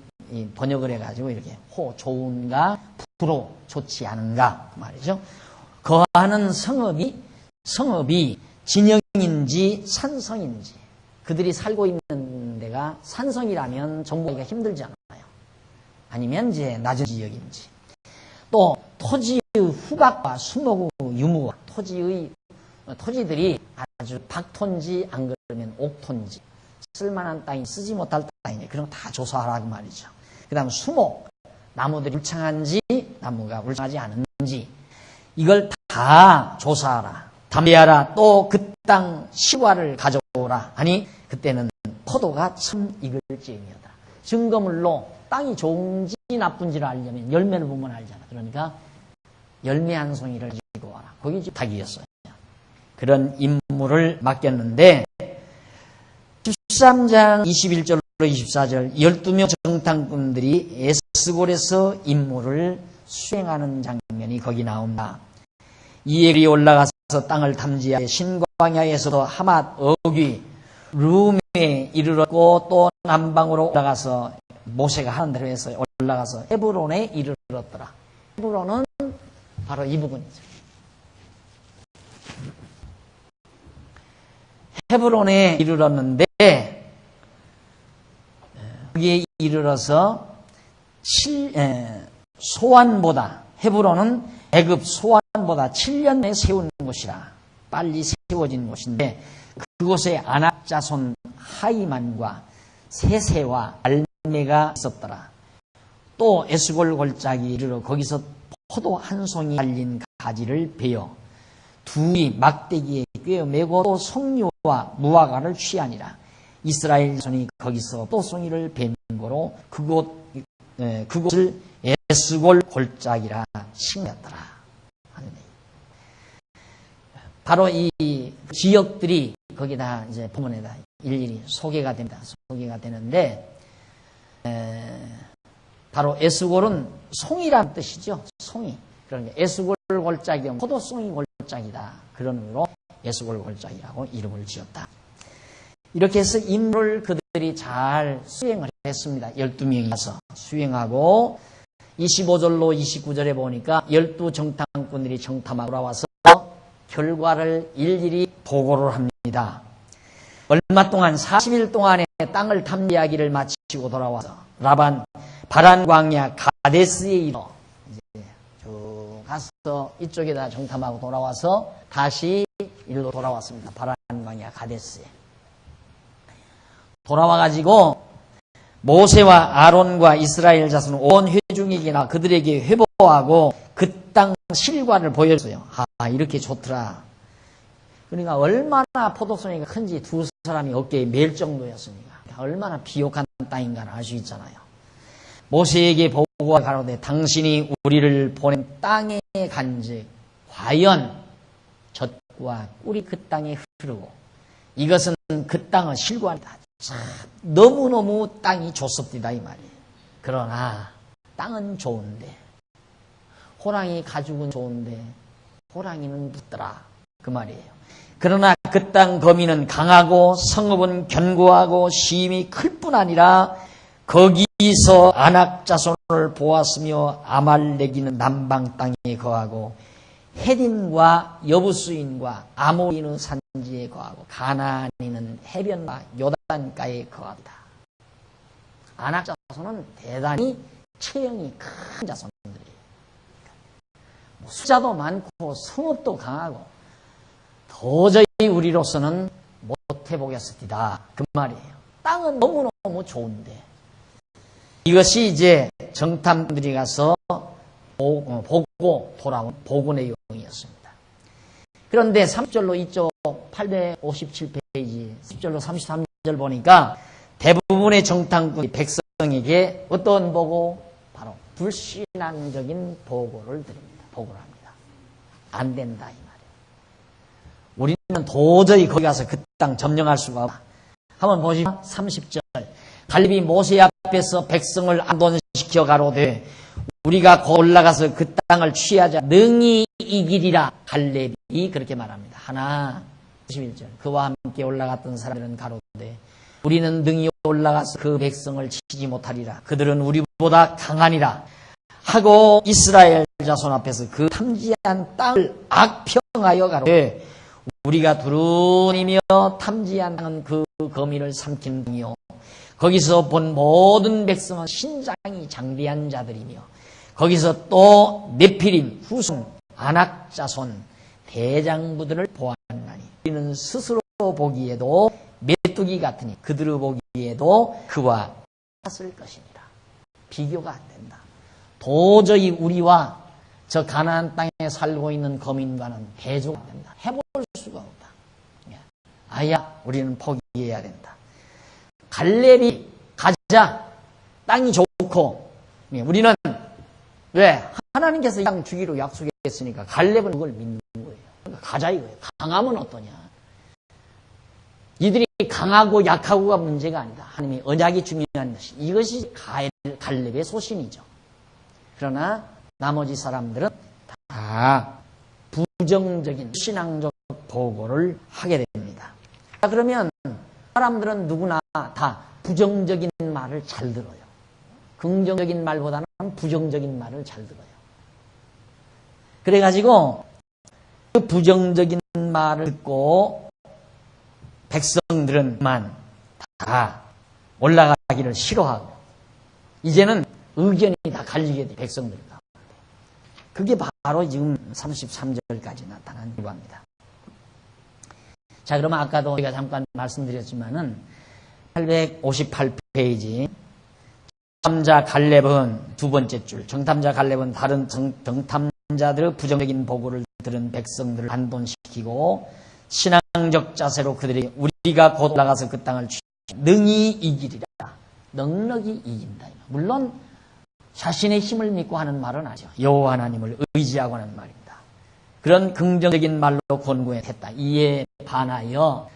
번역을 해가지고 이렇게 호, 좋은가, 부로, 좋지 않은가 말이죠. 거하는 성읍이 진영인지 산성인지, 그들이 살고 있는 데가 산성이라면 정복하기가 힘들지 않아요. 아니면 이제 낮은 지역인지, 또 토지의 후각과 수목 유무와 토지들이 아주 박토인지 안 그러면 옥토인지, 쓸만한 땅이 쓰지 못할 땅이네, 그런 거 다 조사하라고 말이죠. 그 다음 수목, 나무들이 울창한지 나무가 울창하지 않은지, 이걸 다 조사하라, 담대하라. 또 그 땅 시과를 가져오라. 좋으라 하니 그때는 포도가 참 익을 즈음이었다. 증거물로 땅이 좋은지 나쁜지를 알려면 열매를 보면 알잖아. 그러니까 열매 한 송이를 가지고 와라. 거기 부탁이었어요. 그런 임무를 맡겼는데 13장 21절로 24절 12명 정탐꾼들이 에스골에서 임무를 수행하는 장면이 거기 나옵니다. 이에 올라가서 땅을 탐지하여 신광야에서도 하맛, 어귀, 룸에 이르렀고 또 남방으로 올라가서 모세가 하는 대로 해서 올라가서 헤브론에 이르렀더라. 헤브론은 바로 이 부분이죠. 헤브론에 이르렀는데 거기에 이르러서 소환보다 헤브론은 애굽 소환보다 7년 내에 세운 곳이라 빨리 세워진 곳인데 그곳에 아낙 자손 하이만과 세세와 알메가 있었더라. 또 에스골 골짜기 이르러 거기서 포도 한 송이 달린 가지를 베어 둘이 막대기에 꿰어매고 또 석류와 무화과를 취하니라. 이스라엘 자손이 거기서 또 송이를 벤 거로 그곳을 에스골 골짜기라 칭했더라. 바로 이 지역들이 거기다 이제 본문에다 일일이 소개가 됩니다. 소개가 되는데 바로 에스골은 송이란 뜻이죠. 송이. 그러니까 에스골 골짜기, 포도송이 골짜기다. 그런 의미로 에스골 골짜기라고 이름을 지었다. 이렇게 해서 임무를 그들이 잘 수행을 했습니다. 12명이 와서 수행하고 25절로 29절에 보니까 12정탐꾼들이 정탐하고 돌아와서 결과를 일일이 보고를 합니다. 얼마 동안 40일 동안의 땅을 탐지하기를 마치고 돌아와서 라반 바란 광야 가데스에 이르러 이제 쭉 가서 이쪽에다 정탐하고 돌아와서 다시 일로 돌아왔습니다. 바란 광야 가데스에 돌아와가지고 모세와 아론과 이스라엘 자손 온 회중에게나 그들에게 회보하고 그 땅 실과를 보여줬어요. 아, 이렇게 좋더라. 그러니까 얼마나 포도송이가 큰지 두 사람이 어깨에 맬 정도였습니다. 얼마나 비옥한 땅인가를 알 수 있잖아요. 모세에게 보고가 가로되 당신이 우리를 보낸 땅에 간즉 과연 젖과 꿀이 그 땅에 흐르고 이것은 그 땅의 실과이다. 참 너무너무 땅이 좋습니다 이 말이에요. 그러나 땅은 좋은데 호랑이 가죽은 좋은데 호랑이는 붙더라 그 말이에요. 그러나 그 땅 거민은 강하고 성읍은 견고하고 시임이 클 뿐 아니라 거기서 아낙 자손을 보았으며 아말렉이는 남방 땅에 거하고 헤딘과 여부수인과 아모리는 산지에 거하고 가나안이는 해변과 요단가에 거합니다. 아낙 자손은 대단히 체형이 큰 자손들이에요. 숫자도 많고 성읍도 강하고 도저히 우리로서는 못해보겠습니다. 그 말이에요. 땅은 너무너무 좋은데 이것이 이제 정탐들이 가서 보고 돌아온 보고 내용이었습니다. 그런데 3절로 이쪽 857페이지 10절로 33절 보니까 대부분의 정탐꾼이 백성에게 어떤 보고? 바로 불신앙적인 보고를 드립니다. 보고를 합니다. 안 된다 이 말이에요. 우리는 도저히 거기 가서 그 땅 점령할 수가 없다. 한번 보시죠. 30절 갈렙이 모세 앞에서 백성을 안돈시켜 가로되 우리가 올라가서 그 땅을 취하자 능히 이기리라. 갈렙이 그렇게 말합니다. 하나 11절 그와 함께 올라갔던 사람들은 가로되 우리는 능히 올라가서 그 백성을 치지 못하리라. 그들은 우리보다 강하니라 하고 이스라엘 자손 앞에서 그 탐지한 땅을 악평하여 가로되 우리가 두루니며 탐지한 땅은 그 거민을 삼킨 땅이요 거기서 본 모든 백성은 신장이 장대한 자들이며 거기서 또 네피림, 후손, 아낙 자손, 대장부들을 보았나니 우리는 스스로 보기에도 메뚜기 같으니 그들을 보기에도 그와 같을 것이니라. 비교가 안 된다. 도저히 우리와 저 가나안 땅에 살고 있는 거민과는 대조가 안 된다. 해볼 수가 없다. 아야, 우리는 포기해야 된다. 갈렙이 가자. 땅이 좋고, 우리는 왜? 하나님께서 이 땅 주기로 약속했으니까 갈렙은 그걸 믿는 거예요. 그러니까 가자 이거예요. 강하면 어떠냐. 이들이 강하고 약하고가 문제가 아니다. 하나님의 언약이 중요한 것이. 이것이 갈렙의 소신이죠. 그러나 나머지 사람들은 다 부정적인 신앙적 보고를 하게 됩니다. 자, 그러면 사람들은 누구나 다 부정적인 말을 잘 들어요. 긍정적인 말보다는 부정적인 말을 잘 들어요. 그래가지고 그 부정적인 말을 듣고 백성들은만 다 올라가기를 싫어하고 이제는 의견이 다 갈리게 돼, 백성들 가운데. 그게 바로 지금 33절까지 나타난 이유입니다. 자, 그러면 아까도 제가 잠깐 말씀드렸지만은 858페이지 정탐자 갈렙은 두 번째 줄. 정탐자 갈렙은 다른 정탐자들의 부정적인 보고를 들은 백성들을 반동시키고 신앙적 자세로 그들이 우리가 곧 올라가서 그 땅을 능히 이기리라. 넉넉히 이긴다. 물론 자신의 힘을 믿고 하는 말은 아니죠. 여호와 하나님을 의지하고 하는 말입니다. 그런 긍정적인 말로 권고했다. 이에 반하여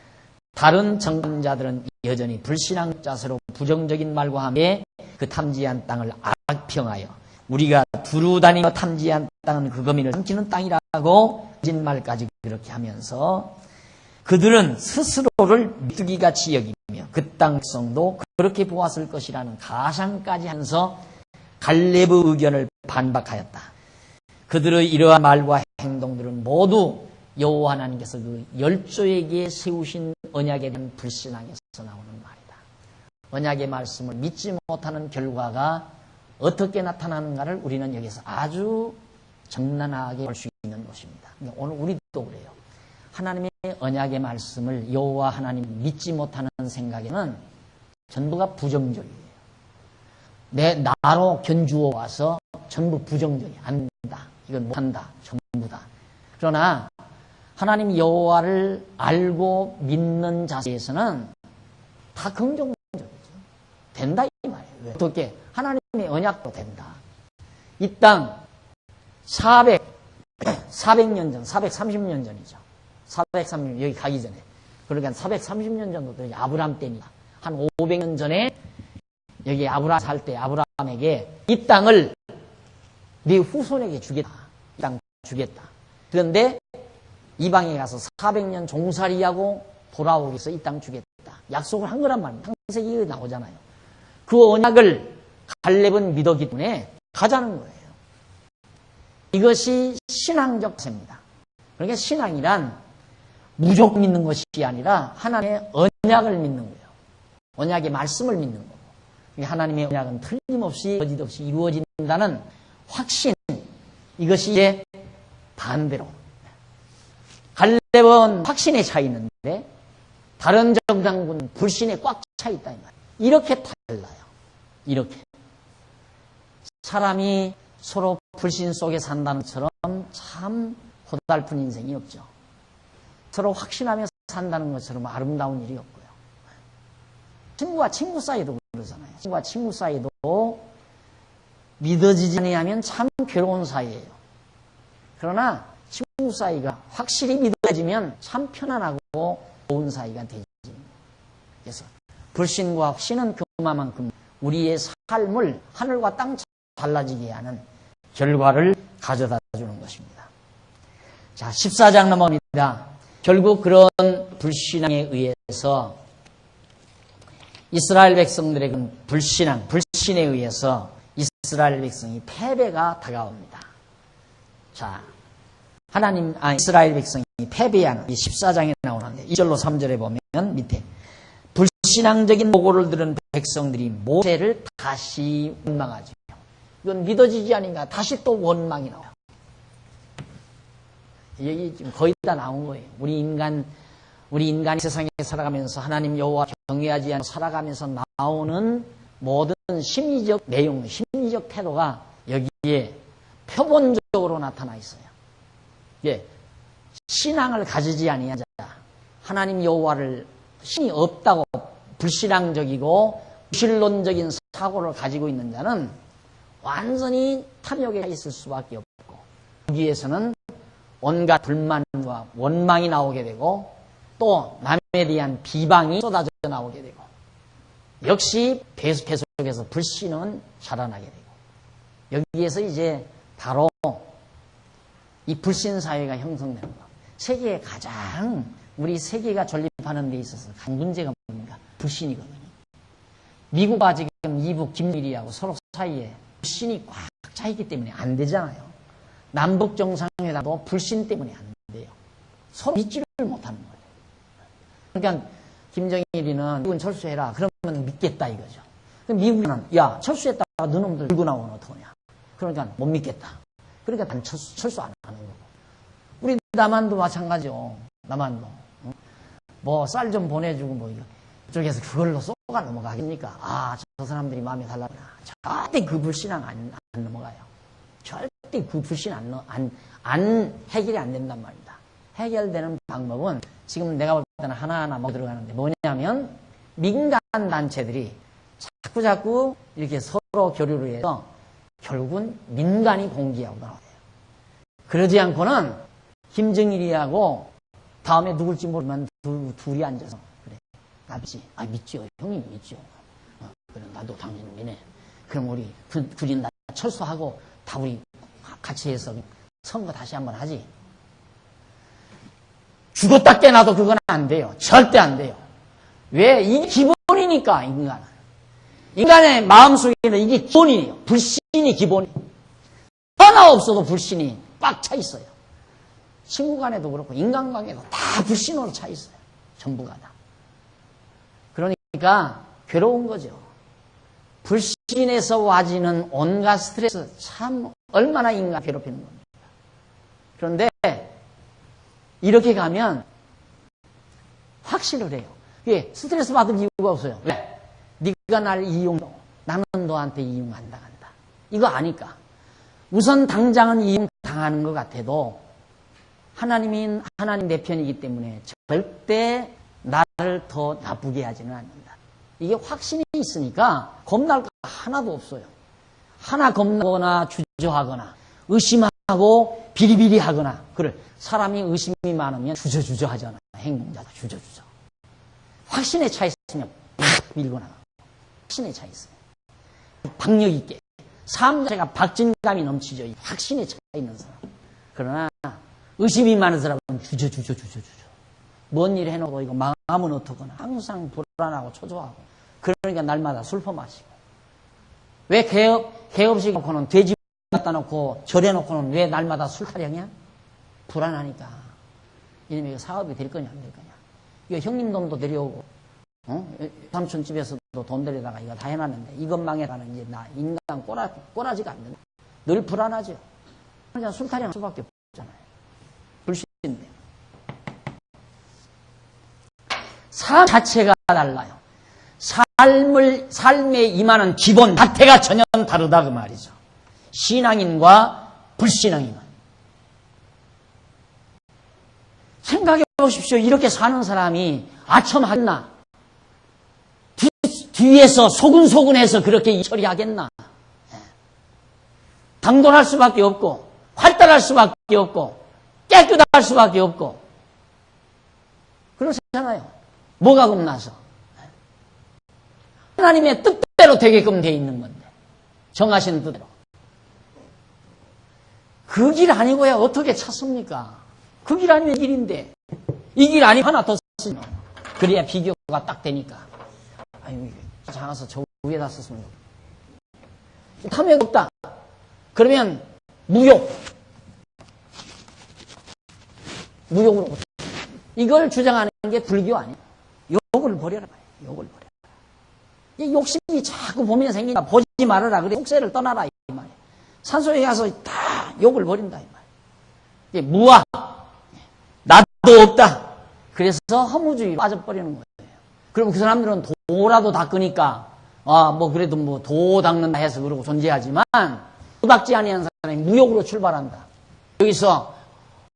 다른 정탐자들은 여전히 불신앙 자세로 부정적인 말과 함께 그 탐지한 땅을 악평하여 우리가 두루 다니며 탐지한 땅은 그 거민을 삼키는 땅이라고 거짓말까지 그렇게 하면서 그들은 스스로를 메뚜기같이 여기며 그 땅 백성도 그렇게 보았을 것이라는 가상까지 하면서 갈렙의 의견을 반박하였다. 그들의 이러한 말과 행동들은 모두 여호와 하나님께서 그 열조에게 세우신 언약에 대한 불신앙에서 나오는 말이다. 언약의 말씀을 믿지 못하는 결과가 어떻게 나타나는가를 우리는 여기서 아주 적나라하게 볼 수 있는 것입니다. 오늘 우리도 그래요. 하나님의 언약의 말씀을 여호와 하나님 믿지 못하는 생각에는 전부가 부정적이에요. 나로 견주어 와서 전부 부정적이에요. 안 된다. 이건 못한다. 전부 다. 그러나 하나님 여호와를 알고 믿는 자세에서는 다 긍정적이죠. 된다 이 말이에요. 왜? 어떻게? 하나님의 언약도 된다. 이 땅 400년 전, 430년 전이죠. 430년 여기 가기 전에. 그러니까 430년 전부터 아브라함 때입니다. 한 500년 전에 여기 아브라함 살 때 아브라함에게 이 땅을 네 후손에게 주겠다. 이 땅 주겠다. 그런데 이방에 가서 400년 종살이하고 돌아오기 위해서 이 땅 주겠다. 약속을 한 거란 말입니다. 창세기에 나오잖아요. 그 언약을 갈렙은 믿었기 때문에 가자는 거예요. 이것이 신앙적 자세입니다. 그러니까 신앙이란 무조건 믿는 것이 아니라 하나님의 언약을 믿는 거예요. 언약의 말씀을 믿는 거고. 하나님의 언약은 틀림없이 거짓없이 이루어진다는 확신. 이것이 이제 반대로. 갈렙은 확신에 차 있는데 다른 정당군은 불신에 꽉 차 있다 이 말이에요. 이렇게 달라요. 이렇게. 사람이 서로 불신 속에 산다는 것처럼 참 고달픈 인생이 없죠. 서로 확신하며 산다는 것처럼 아름다운 일이 없고요. 친구와 친구 사이도 그러잖아요. 친구와 친구 사이도 믿어지지 않으면 참 괴로운 사이예요. 그러나 친구 사이가 확실히 믿어지면 참 편안하고 좋은 사이가 되지. 그래서 불신과 확신은 그만큼 우리의 삶을 하늘과 땅 달라지게 하는 결과를 가져다 주는 것입니다. 자, 14장 넘어갑니다. 결국 그런 불신앙에 의해서 이스라엘 백성들의 불신에 의해서 이스라엘 백성이 패배가 다가옵니다. 자, 이스라엘 백성이 패배하는 이 14장에 나오는데 2절로 3절에 보면 밑에 불신앙적인 보고를 들은 백성들이 모세를 다시 원망하죠. 이건 믿어지지 않으니까 다시 또 원망이 나와요. 여기 지금 거의 다 나온 거예요. 우리 인간이 세상에 살아가면서 하나님 여호와 경외하지 않고 살아가면서 나오는 모든 심리적 내용, 심리적 태도가 여기에 표본적으로 나타나 있어요. 예, 신앙을 가지지 아니하자, 하나님 여호와를 신이 없다고 불신앙적이고 무신론적인 사고를 가지고 있는 자는 완전히 탐욕에 있을 수밖에 없고 거기에서는 온갖 불만과 원망이 나오게 되고 또 남에 대한 비방이 쏟아져 나오게 되고 역시 계속해서 불신은 자라나게 되고 여기에서 이제 바로 이 불신 사회가 형성되는 거. 세계에 가장 우리 세계가 존립하는 데 있어서 큰 문제가 뭡니까? 불신이거든요. 미국과 지금 이북 김일이하고 서로 사이에 불신이 꽉 차있기 때문에 안 되잖아요. 남북 정상회담도 불신 때문에 안 돼요. 서로 믿지를 못하는 거예요. 그러니까 김정일이는 미국은 철수해라. 그러면 믿겠다 이거죠. 그럼 미국은 야 철수했다가 너놈들 들고 나오면 어떡하냐. 그러니까 못 믿겠다. 그러니까 난 철수 안 하는 거고. 우리 남한도 마찬가지죠. 남한도. 뭐 쌀 좀 보내주고 뭐 이거. 쪽에서 그걸로 쏘가 넘어가겠습니까? 아, 저 사람들이 마음에 달라구나. 절대 그 불신앙 안 넘어가요. 절대 그 불신 안 해결이 안 된단 말입니다. 해결되는 방법은 지금 내가 볼 때는 하나하나 먹어 들어가는데 뭐냐면 민간 단체들이 자꾸 이렇게 서로 교류를 해서 결국은 민간이 공기하고 나와요. 그러지 않고는 김정일이하고 다음에 누굴지 모르면 둘이 앉아서 그래. 나 믿지? 아, 믿죠. 형님 믿죠. 그래, 나도 당신 믿네. 그럼 우리 둘이 나 철수하고 다 우리 같이 해서 선거 다시 한번 하지. 죽었다 깨나도 그건 안 돼요. 절대 안 돼요. 왜? 이게 기본이니까, 인간은. 인간의 마음속에는 이게 기본이에요. 불신이 기본이에요. 하나 없어도 불신이 꽉 차 있어요. 친구 간에도 그렇고 인간관계도 다 불신으로 차 있어요. 전부가 다. 그러니까 괴로운 거죠. 불신에서 와지는 온갖 스트레스 참 얼마나 인간 괴롭히는 겁니다. 그런데 이렇게 가면 확신을 해요. 왜? 스트레스 받을 이유가 없어요. 왜? 네가 날 이용해. 나는 너한테 이용한다. 이거 아니까. 우선 당장은 이용당하는 것 같아도 하나님 내 편이기 때문에 절대 나를 더 나쁘게 하지는 않는다. 이게 확신이 있으니까 겁날 거 하나도 없어요. 하나 겁나거나 주저하거나 의심하고 비리비리하거나 그래. 사람이 의심이 많으면 주저주저 하잖아. 행동자가 주저주저. 확신에 차 있으면 팍 밀고 나가. 확신에 차 있어요. 박력 있게. 삶 자체가 박진감이 넘치죠. 확신에 차 있는 사람. 그러나 의심이 많은 사람은 주저. 뭔 일 해놓고 이거 망하면 어떡하나. 항상 불안하고 초조하고. 그러니까 날마다 술 퍼마시고. 왜 개업식 놓고는 돼지 갖다 놓고 절해 놓고는 왜 날마다 술 타령이야? 불안하니까. 이놈이 이거 사업이 될 거냐 안 될 거냐. 이거 형님 돈도 데려오고 삼촌 집에서도 돈 데려다가 이거 다 해놨는데 이것 망해라는 이제 나 인간 꼬라지가 안 된다. 늘 불안하죠. 그러니까 술 타령할 수밖에 없잖아요. 불신인데. 삶 자체가 달라요. 삶에 임하는 기본 자태가 전혀 다르다 그 말이죠. 신앙인과 불신앙인은. 생각해 보십시오. 이렇게 사는 사람이 아첨하겠나? 뒤에서 소근소근해서 그렇게 처리하겠나? 당돌할 수밖에 없고 활달할 수밖에 없고 깨끗할 수밖에 없고 그렇잖아요. 뭐가 겁나서? 하나님의 뜻대로 되게끔 돼 있는 건데 정하신 뜻대로. 그 길 아니고야 어떻게 찾습니까? 그 길 아니면 길인데 이 길 아니면 하나 더 쓰면 그래야 비교가 딱 되니까. 아유 작아서 저 위에다 썼으면 탐욕 없다. 그러면 무욕으로 이걸 주장하는 게 불교 아니에요. 욕을 버려라. 욕을 버려라. 이 욕심이 자꾸 보면 생기니까 보지 말아라. 그래 속세를 떠나라 이 말이에요. 산소에 가서 다 욕을 버린다 이 말이에요. 이게 무아 나도 없다. 그래서 허무주의로 빠져버리는 거예요. 그럼 그 사람들은 도라도 닦으니까 뭐 그래도 뭐 도 닦는다 해서 그러고 존재하지만 도 닦지 아니한 사람이 무욕으로 출발한다. 여기서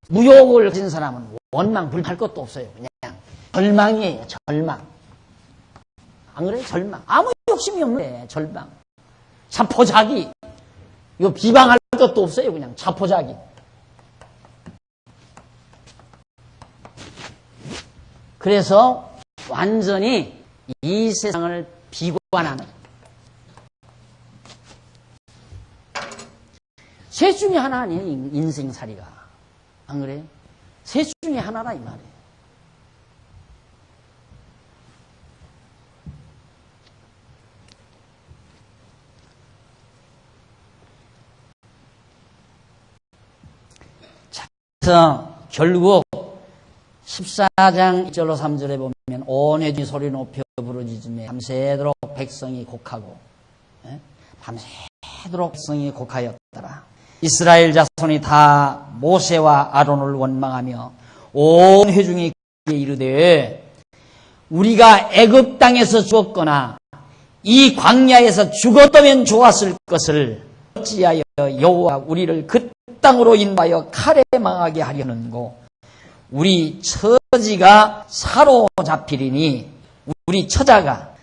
무욕을 가진 사람은 원망 불평할 것도 없어요. 그냥 절망이에요, 절망. 안 그래요? 절망. 아무 욕심이 없는데, 절망. 자포자기. 이거 비방할 것도 없어요, 그냥. 자포자기. 그래서 완전히 이 세상을 비관하는. 셋 중에 하나 아니에요, 인생살이가. 안 그래요? 셋 중에 하나라, 이 말이에요. 그래서 결국 14장 1절로 3절에 보면 온 회중이 소리 높여 부르짖으며 밤새도록 백성이 곡하고 밤새도록 백성이 곡하였더라. 이스라엘 자손이 다 모세와 아론을 원망하며 온 회중이 그에게 이르되 우리가 애굽 땅에서 죽었거나 이 광야에서 죽었다면 좋았을 것을 어찌하여 여호와 우리를 그 땅으로 인하여 칼에 망하게 하려는고 우리 처지가 사로잡히리니 우리 처자가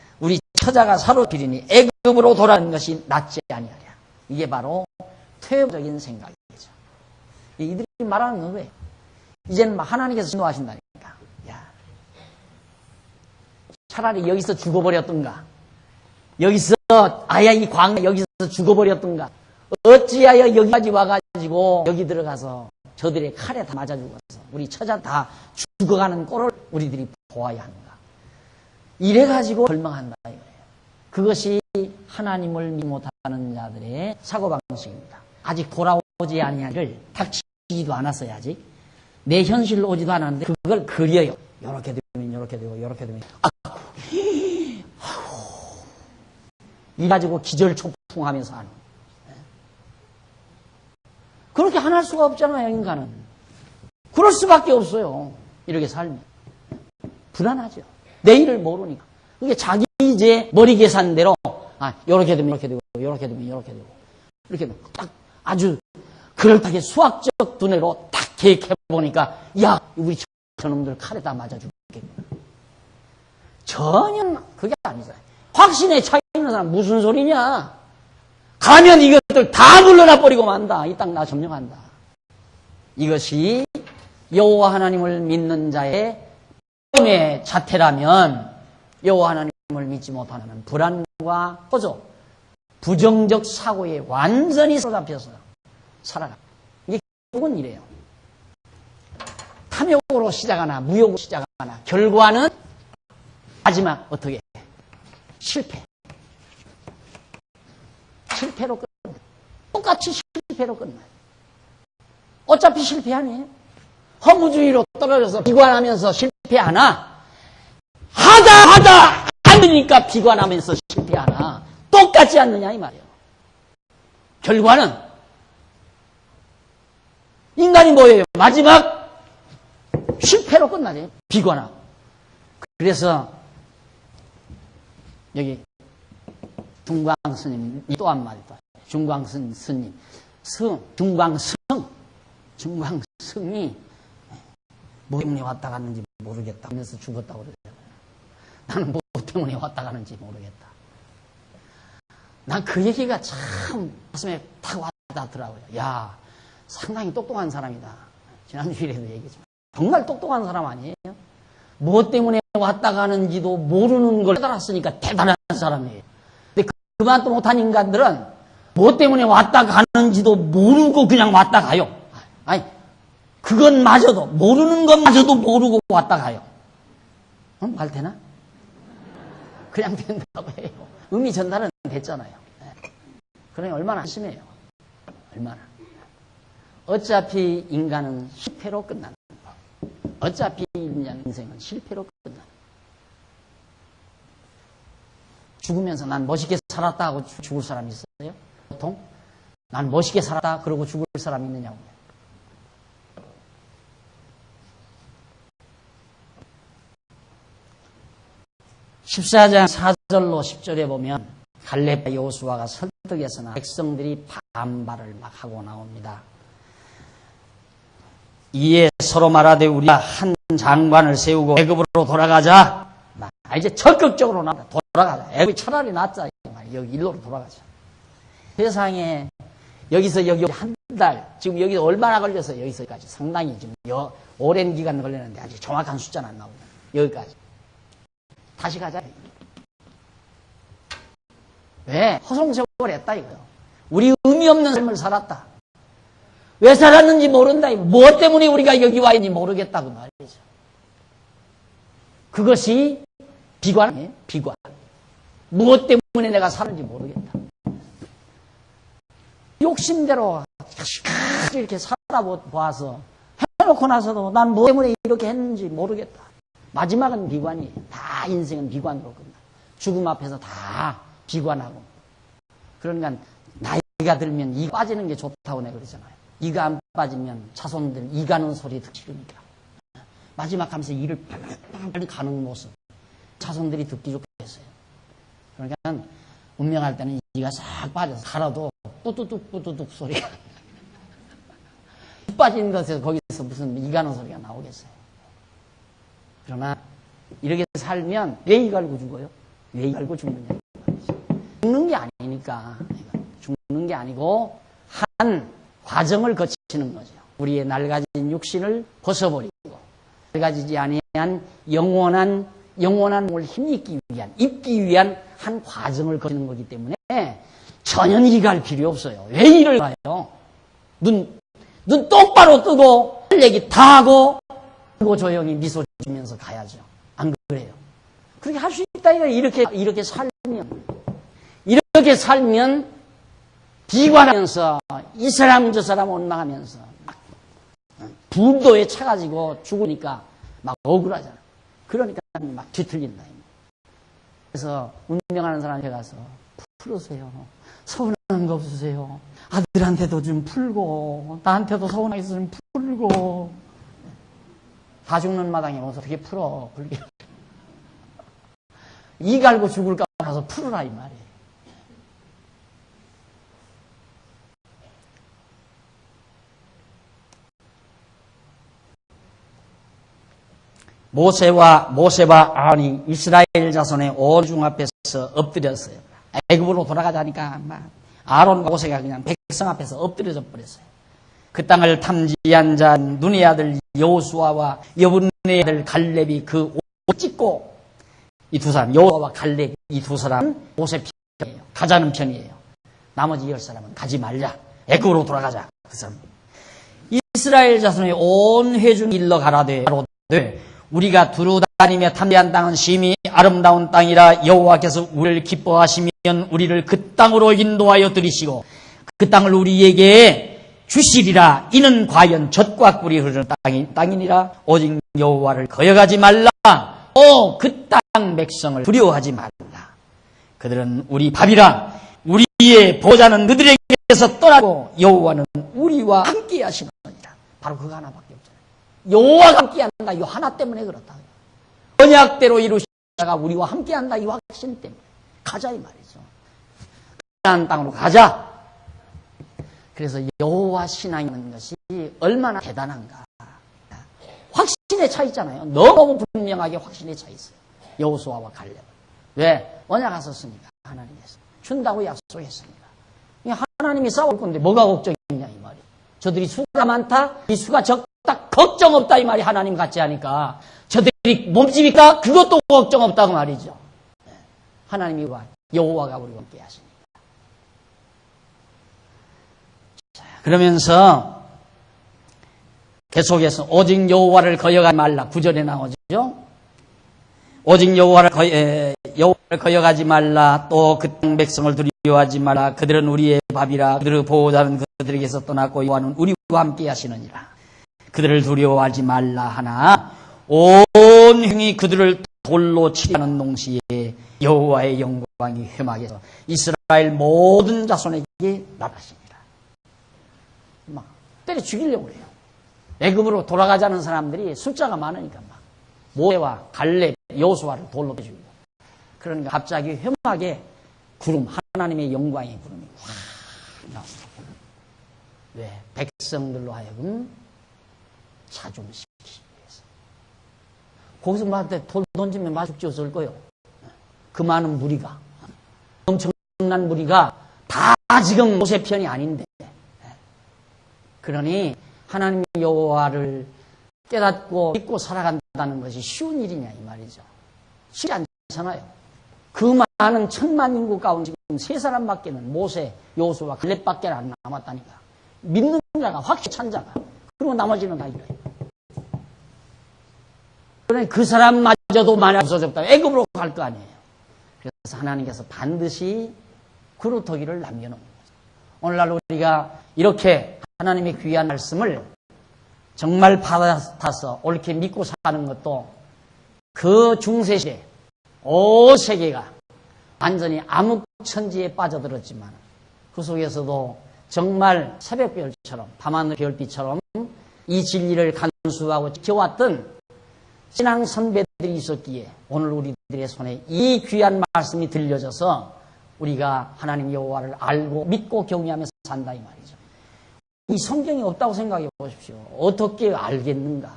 사로잡히리니 애굽으로 돌아가는 것이 낫지 아니하랴. 이게 바로 퇴보적인 생각이죠. 이들이 말하는 거예요. 이제는 하나님께서 진노하신다니까. 야, 차라리 여기서 죽어버렸던가. 여기서 아야 이 광야 여기서 죽어버렸던가. 어찌하여 여기까지 와가지고 여기 들어가서 저들의 칼에 다 맞아 죽어서 우리 처자 다 죽어가는 꼴을 우리들이 보아야 하는가. 이래가지고 절망한다 이거예요. 그것이 하나님을 믿지 못하는 자들의 사고방식입니다. 아직 돌아오지 아니하기를 닥치지도 않았어요. 아직 내 현실로 오지도 않았는데 그걸 그려요. 이렇게 되면 이렇게 되고 이렇게 되면 이 가지고 기절초풍하면서 하는. 그렇게 안 할 수가 없잖아요, 인간은. 그럴 수밖에 없어요. 이렇게 살면. 불안하죠. 내일을 모르니까. 그게 자기 이제 머리 계산대로, 요렇게 되면 이렇게 되고, 요렇게 되면 이렇게 되고. 이렇게 딱 아주 그럴듯하게 수학적 두뇌로 딱 계획해보니까, 야, 우리 저놈들 칼에다 맞아 죽겠구나. 전혀 그게 아니잖아요. 확신에 차 있는 사람 무슨 소리냐? 가면 이것들 다 물러나 버리고 만다. 이 땅 나 점령한다. 이것이 여호와 하나님을 믿는 자의 마음의 자태라면 여호와 하나님을 믿지 못하는 불안과 허조, 부정적 사고에 완전히 사로잡혀서 살아가. 이게 결국은 이래요. 탐욕으로 시작하나 무욕으로 시작하나 결과는 마지막 어떻게 실패. 실패로 끝나. 똑같이 실패로 끝나요. 어차피 실패 아니에요. 허무주의로 떨어져서 비관하면서 실패하나 하다 안 되니까 비관하면서 실패하나 똑같지 않느냐 이 말이에요. 결과는 인간이 뭐예요? 마지막 실패로 끝나죠. 비관하고. 그래서 여기 중광 스님 또 한 마디 더. 중광 스님, 중광승이 뭐 때문에 왔다 갔는지 모르겠다 하면서 죽었다고 그러잖아요. 나는 뭐 때문에 왔다 가는지 모르겠다. 난 그 얘기가 참 가슴에 탁 와닿더라고요. 야, 상당히 똑똑한 사람이다. 지난주에도 얘기했지만 정말 똑똑한 사람 아니에요? 뭐 때문에 왔다 가는지도 모르는 걸 깨달았으니까 대단한 사람이에요. 근데 그만도 못한 인간들은 뭐 때문에 왔다 가는지도 모르고 그냥 왔다 가요. 아니, 그것마저도, 모르는 것마저도 모르고 왔다 가요. 말 되나? 그냥 된다고 해요. 의미 전달은 됐잖아요. 그러니 얼마나 심해요. 얼마나. 어차피 인간은 실패로 끝나는 거. 어차피 인생은 실패로 끝나는 거. 죽으면서 난 멋있게 살았다 하고 죽을 사람이 있어요? 보통? 난 멋있게 살았다 그러고 죽을 사람이 있느냐고. 14장 4절로 10절에 보면 갈렙과 여호수아가 설득했으나 백성들이 반발을 막 하고 나옵니다. 이에 서로 말하되 우리가 한 장관을 세우고 애굽으로 돌아가자. 이제 적극적으로 돌아가자. 애굽이 차라리 낫자. 여기 일로로 돌아가자. 세상에 여기서 여기 한 달, 지금 여기서 얼마나 걸려서 여기서까지 상당히 지금 오랜 기간 걸렸는데 아직 정확한 숫자는 안 나오고 여기까지. 다시 가자. 왜? 허송세월 했다 이거요. 우리 의미 없는 삶을 살았다. 왜 살았는지 모른다. 무엇 때문에 우리가 여기 와 있는지 모르겠다고 말이죠. 그것이 비관이에요. 비관. 무엇 때문에 내가 사는지 모르겠다. 욕심대로 이렇게 살아보아서 해놓고 나서도 난 무엇 때문에 이렇게 했는지 모르겠다. 마지막은 비관이에요. 다 인생은 비관으로 끝나. 죽음 앞에서 다 비관하고. 그러니까 나이가 들면 이 빠지는 게 좋다고 내가 그러잖아요. 이가 안 빠지면 자손들 이 가는 소리 듣기 싫으니까. 마지막 하면서 이를 빨리 가는 모습. 자손들이 듣기 좋겠어요. 그러니까 운명할 때는 이가 싹 빠져서 살아도 뿌뚜둑 소리가. 빠진 것에서 거기서 무슨 이 가는 소리가 나오겠어요. 그러나 이렇게 살면 왜 이 갈고 죽어요? 왜 이 갈고 죽느냐. 죽는 게 아니니까. 죽는 게 아니고 한 과정을 거치는 거죠. 우리의 낡아진 육신을 벗어버리고 낡아지지 아니한 영원한 몸을 힘입기 위한 한 과정을 거치는 거기 때문에 전혀 이리 갈 필요 없어요. 왜 이를 가요? 눈 똑바로 뜨고 할 얘기 다 하고 그리고 조용히 미소 지면서 가야죠. 안 그래요? 그렇게 할 수 있다 이거 이렇게 살면 비관하면서 이 사람 저 사람 원망하면서 분도에 차가지고 죽으니까 막 억울하잖아. 그러니까 막 뒤틀린다. 그래서 운명하는 사람한테 가서 풀으세요. 서운한 거 없으세요. 아들한테도 좀 풀고 나한테도 서운하게 좀 풀고. 다 죽는 마당에 와서 어떻게 풀어. 불교. 이 갈고 죽을까 봐서 풀으라 이 말이에요. 모세와 아론이 이스라엘 자손의 온 중 앞에서 엎드렸어요. 애굽으로 돌아가자니까 아론과 모세가 그냥 백성 앞에서 엎드려져 버렸어요. 그 땅을 탐지한 자 눈의 아들 여호수아와 여분의 아들 갈렙이 그 옷 찢고 이 두 사람 여호수아와 갈렙 이 두 사람은 모세 편이에요. 가자는 편이에요. 나머지 10사람은 가지 말자. 애굽으로 돌아가자. 그 사람. 이스라엘 자손의 온 회중 일러 가라되 우리가 두루 다니며 탐지한 땅은 심히 아름다운 땅이라 여호와께서 우리를 기뻐하시면 우리를 그 땅으로 인도하여 들이시고 그 땅을 우리에게 주시리라. 이는 과연 젖과 꿀이 흐르는 땅이니라. 오직 여호와를 거역하지 말라. 그 땅 백성을 두려워하지 말라. 그들은 우리 밥이라. 우리의 보호자는 그들에게서 떠나고 여호와는 우리와 함께 하시느니라. 바로 그거 하나밖에 없잖아요. 여호와가 함께한다. 이 하나 때문에 그렇다. 언약대로 이루시다가 우리와 함께한다. 이 확신 때문에 가자 이 말이죠. 가나안 땅으로 가자. 그래서 여호와 신앙이라는 것이 얼마나 대단한가. 확신의 차이 있잖아요. 너무 분명하게 확신의 차이 있어요. 여호수아와 갈렙. 왜? 언약하셨으니까 하나님께서 준다고 약속했습니다. 하나님이 싸울 건데 뭐가 걱정이냐 이 말이에요. 저들이 수가 많다. 이 수가 적다. 걱정 없다 이 말이 하나님 같지 하니까 저들이 몸집이니까 그것도 걱정 없다고 말이죠. 하나님이 여호와가 우리와 함께 하십니다. 그러면서 계속해서 오직 여호와를 거역하지 말라. 9절에 나오죠. 오직 여호와를 거역하지 말라. 또 그 땅 백성을 두려워하지 말라. 그들은 우리의 밥이라. 그들의 보호자는 그들에게서 떠났고 여호와는 우리와 함께 하시느니라. 그들을 두려워하지 말라 하나 온 형이 그들을 돌로 치려는 동시에 여호와의 영광이 회막에서 이스라엘 모든 자손에게 나타나십니다. 막 때려 죽이려고 그래요. 애굽으로 돌아가자는 사람들이 숫자가 많으니까 막 모세와 갈렙, 여호수아를 돌로 죽이고. 그러니까 갑자기 회막에 구름, 하나님의 영광의 구름이 확 나옵니다. 왜? 백성들로 하여금 자중시키기 위해서. 거기서 말할 돌 던지면 맞 죽었을 거예요. 그 많은 무리가. 엄청난 무리가 다 지금 모세 편이 아닌데. 그러니 하나님 여호와를 깨닫고 믿고 살아간다는 것이 쉬운 일이냐 이 말이죠. 쉽지 않잖아요. 그 많은 천만 인구 가운데 지금 세 사람밖에는 모세, 여호수아, 갈렙밖에 안 남았다니까. 믿는 자가 확실히 찬 자가. 그리고 나머지는 다 이래요. 그러니 그 사람마저도 만약 없어졌다 애굽으로 갈 거 아니에요. 그래서 하나님께서 반드시 그루터기를 남겨놓은 거죠. 오늘날 우리가 이렇게 하나님의 귀한 말씀을 정말 받아서 옳게 믿고 사는 것도 그 중세시대 온 세계가 완전히 암흑천지에 빠져들었지만 그 속에서도 정말 새벽별처럼 밤하늘 별빛처럼 이 진리를 간수하고 지켜왔던 신앙 선배들이 있었기에 오늘 우리들의 손에 이 귀한 말씀이 들려져서 우리가 하나님 여호와를 알고 믿고 경외하면서 산다 이 말이죠. 이 성경이 없다고 생각해 보십시오. 어떻게 알겠는가?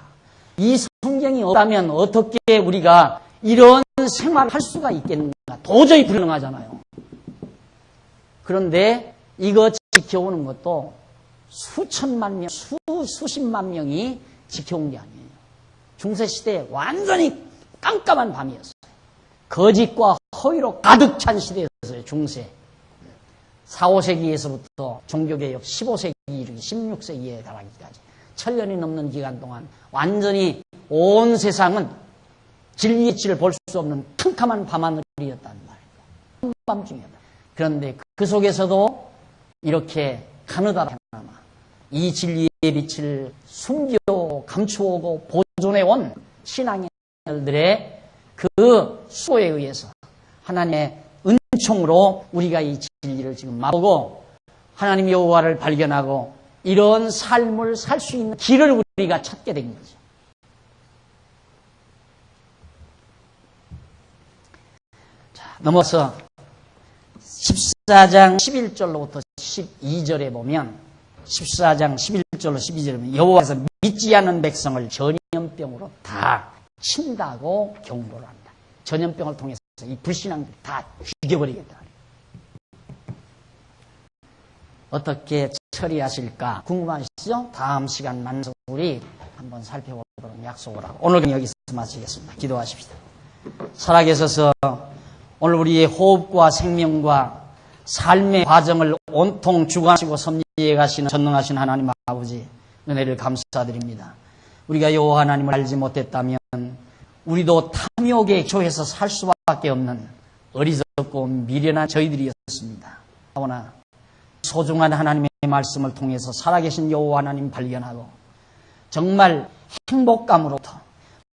이 성경이 없다면 어떻게 우리가 이런 생활을 할 수가 있겠는가? 도저히 불가능하잖아요. 그런데 이거 지켜오는 것도 수천만 명, 수십만 명이 지켜온 게 아니에요. 중세시대에 완전히 깜깜한 밤이었어요. 거짓과 허위로 가득 찬 시대였어요. 중세. 4, 5세기에서부터 종교개혁 15세기 이르기 16세기에 달하기까지 천년이 넘는 기간 동안 완전히 온 세상은 진리의 빛을 볼 수 없는 캄캄한 밤하늘이었단 말이에요. 한밤중이었다. 그런데 그 속에서도 이렇게 가느다라 하나마 이 진리의 빛을 숨겨 감추어오고 보존해온 신앙인들의 그 수고에 의해서 하나님의 은총으로 우리가 이 진리를 지금 맛보고 하나님 여호와를 발견하고 이런 삶을 살 수 있는 길을 우리가 찾게 된 거죠. 자, 넘어서 14장 11절로부터 12절에 보면 14장 11절로 12절에 보면 여호와께서 믿지 않는 백성을 전염병으로 다 친다고 경고를 합니다. 전염병을 통해서 이 불신앙들 다 죽여버리겠다. 어떻게 처리하실까 궁금하시죠? 다음 시간 만나서 우리 한번 살펴보도록 약속을 하고 오늘 여기서 마치겠습니다. 기도하십시다. 살아계셔서 오늘 우리의 호흡과 생명과 삶의 과정을 온통 주관하시고 섭리해 가시는 전능하신 하나님 아버지 은혜를 감사드립니다. 우리가 여호와 하나님을 알지 못했다면 우리도 탐욕에 조해서 살 수밖에 없는 어리석고 미련한 저희들이었습니다. 그러나 소중한 하나님의 말씀을 통해서 살아계신 여호와 하나님 발견하고 정말 행복감으로부터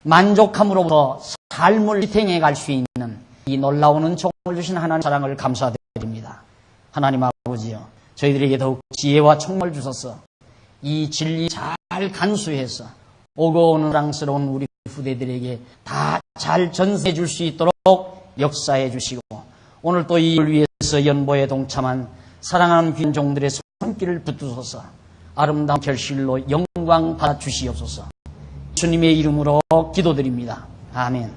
만족함으로부터 삶을 지탱해 갈 수 있는 이 놀라운 은총을 주신 하나님 사랑을 감사드립니다. 하나님 아버지여 저희들에게 더욱 지혜와 총을 주셔서 이 진리 잘 간수해서 오고 오는 사랑스러운 우리 후대들에게 다 잘 전수해 줄 수 있도록 역사해 주시고 오늘 또 이 일을 위해서 연보에 동참한 사랑하는 귀한 종들의 손길을 붙드셔서 아름다운 결실로 영광 받아 주시옵소서. 주님의 이름으로 기도드립니다. 아멘.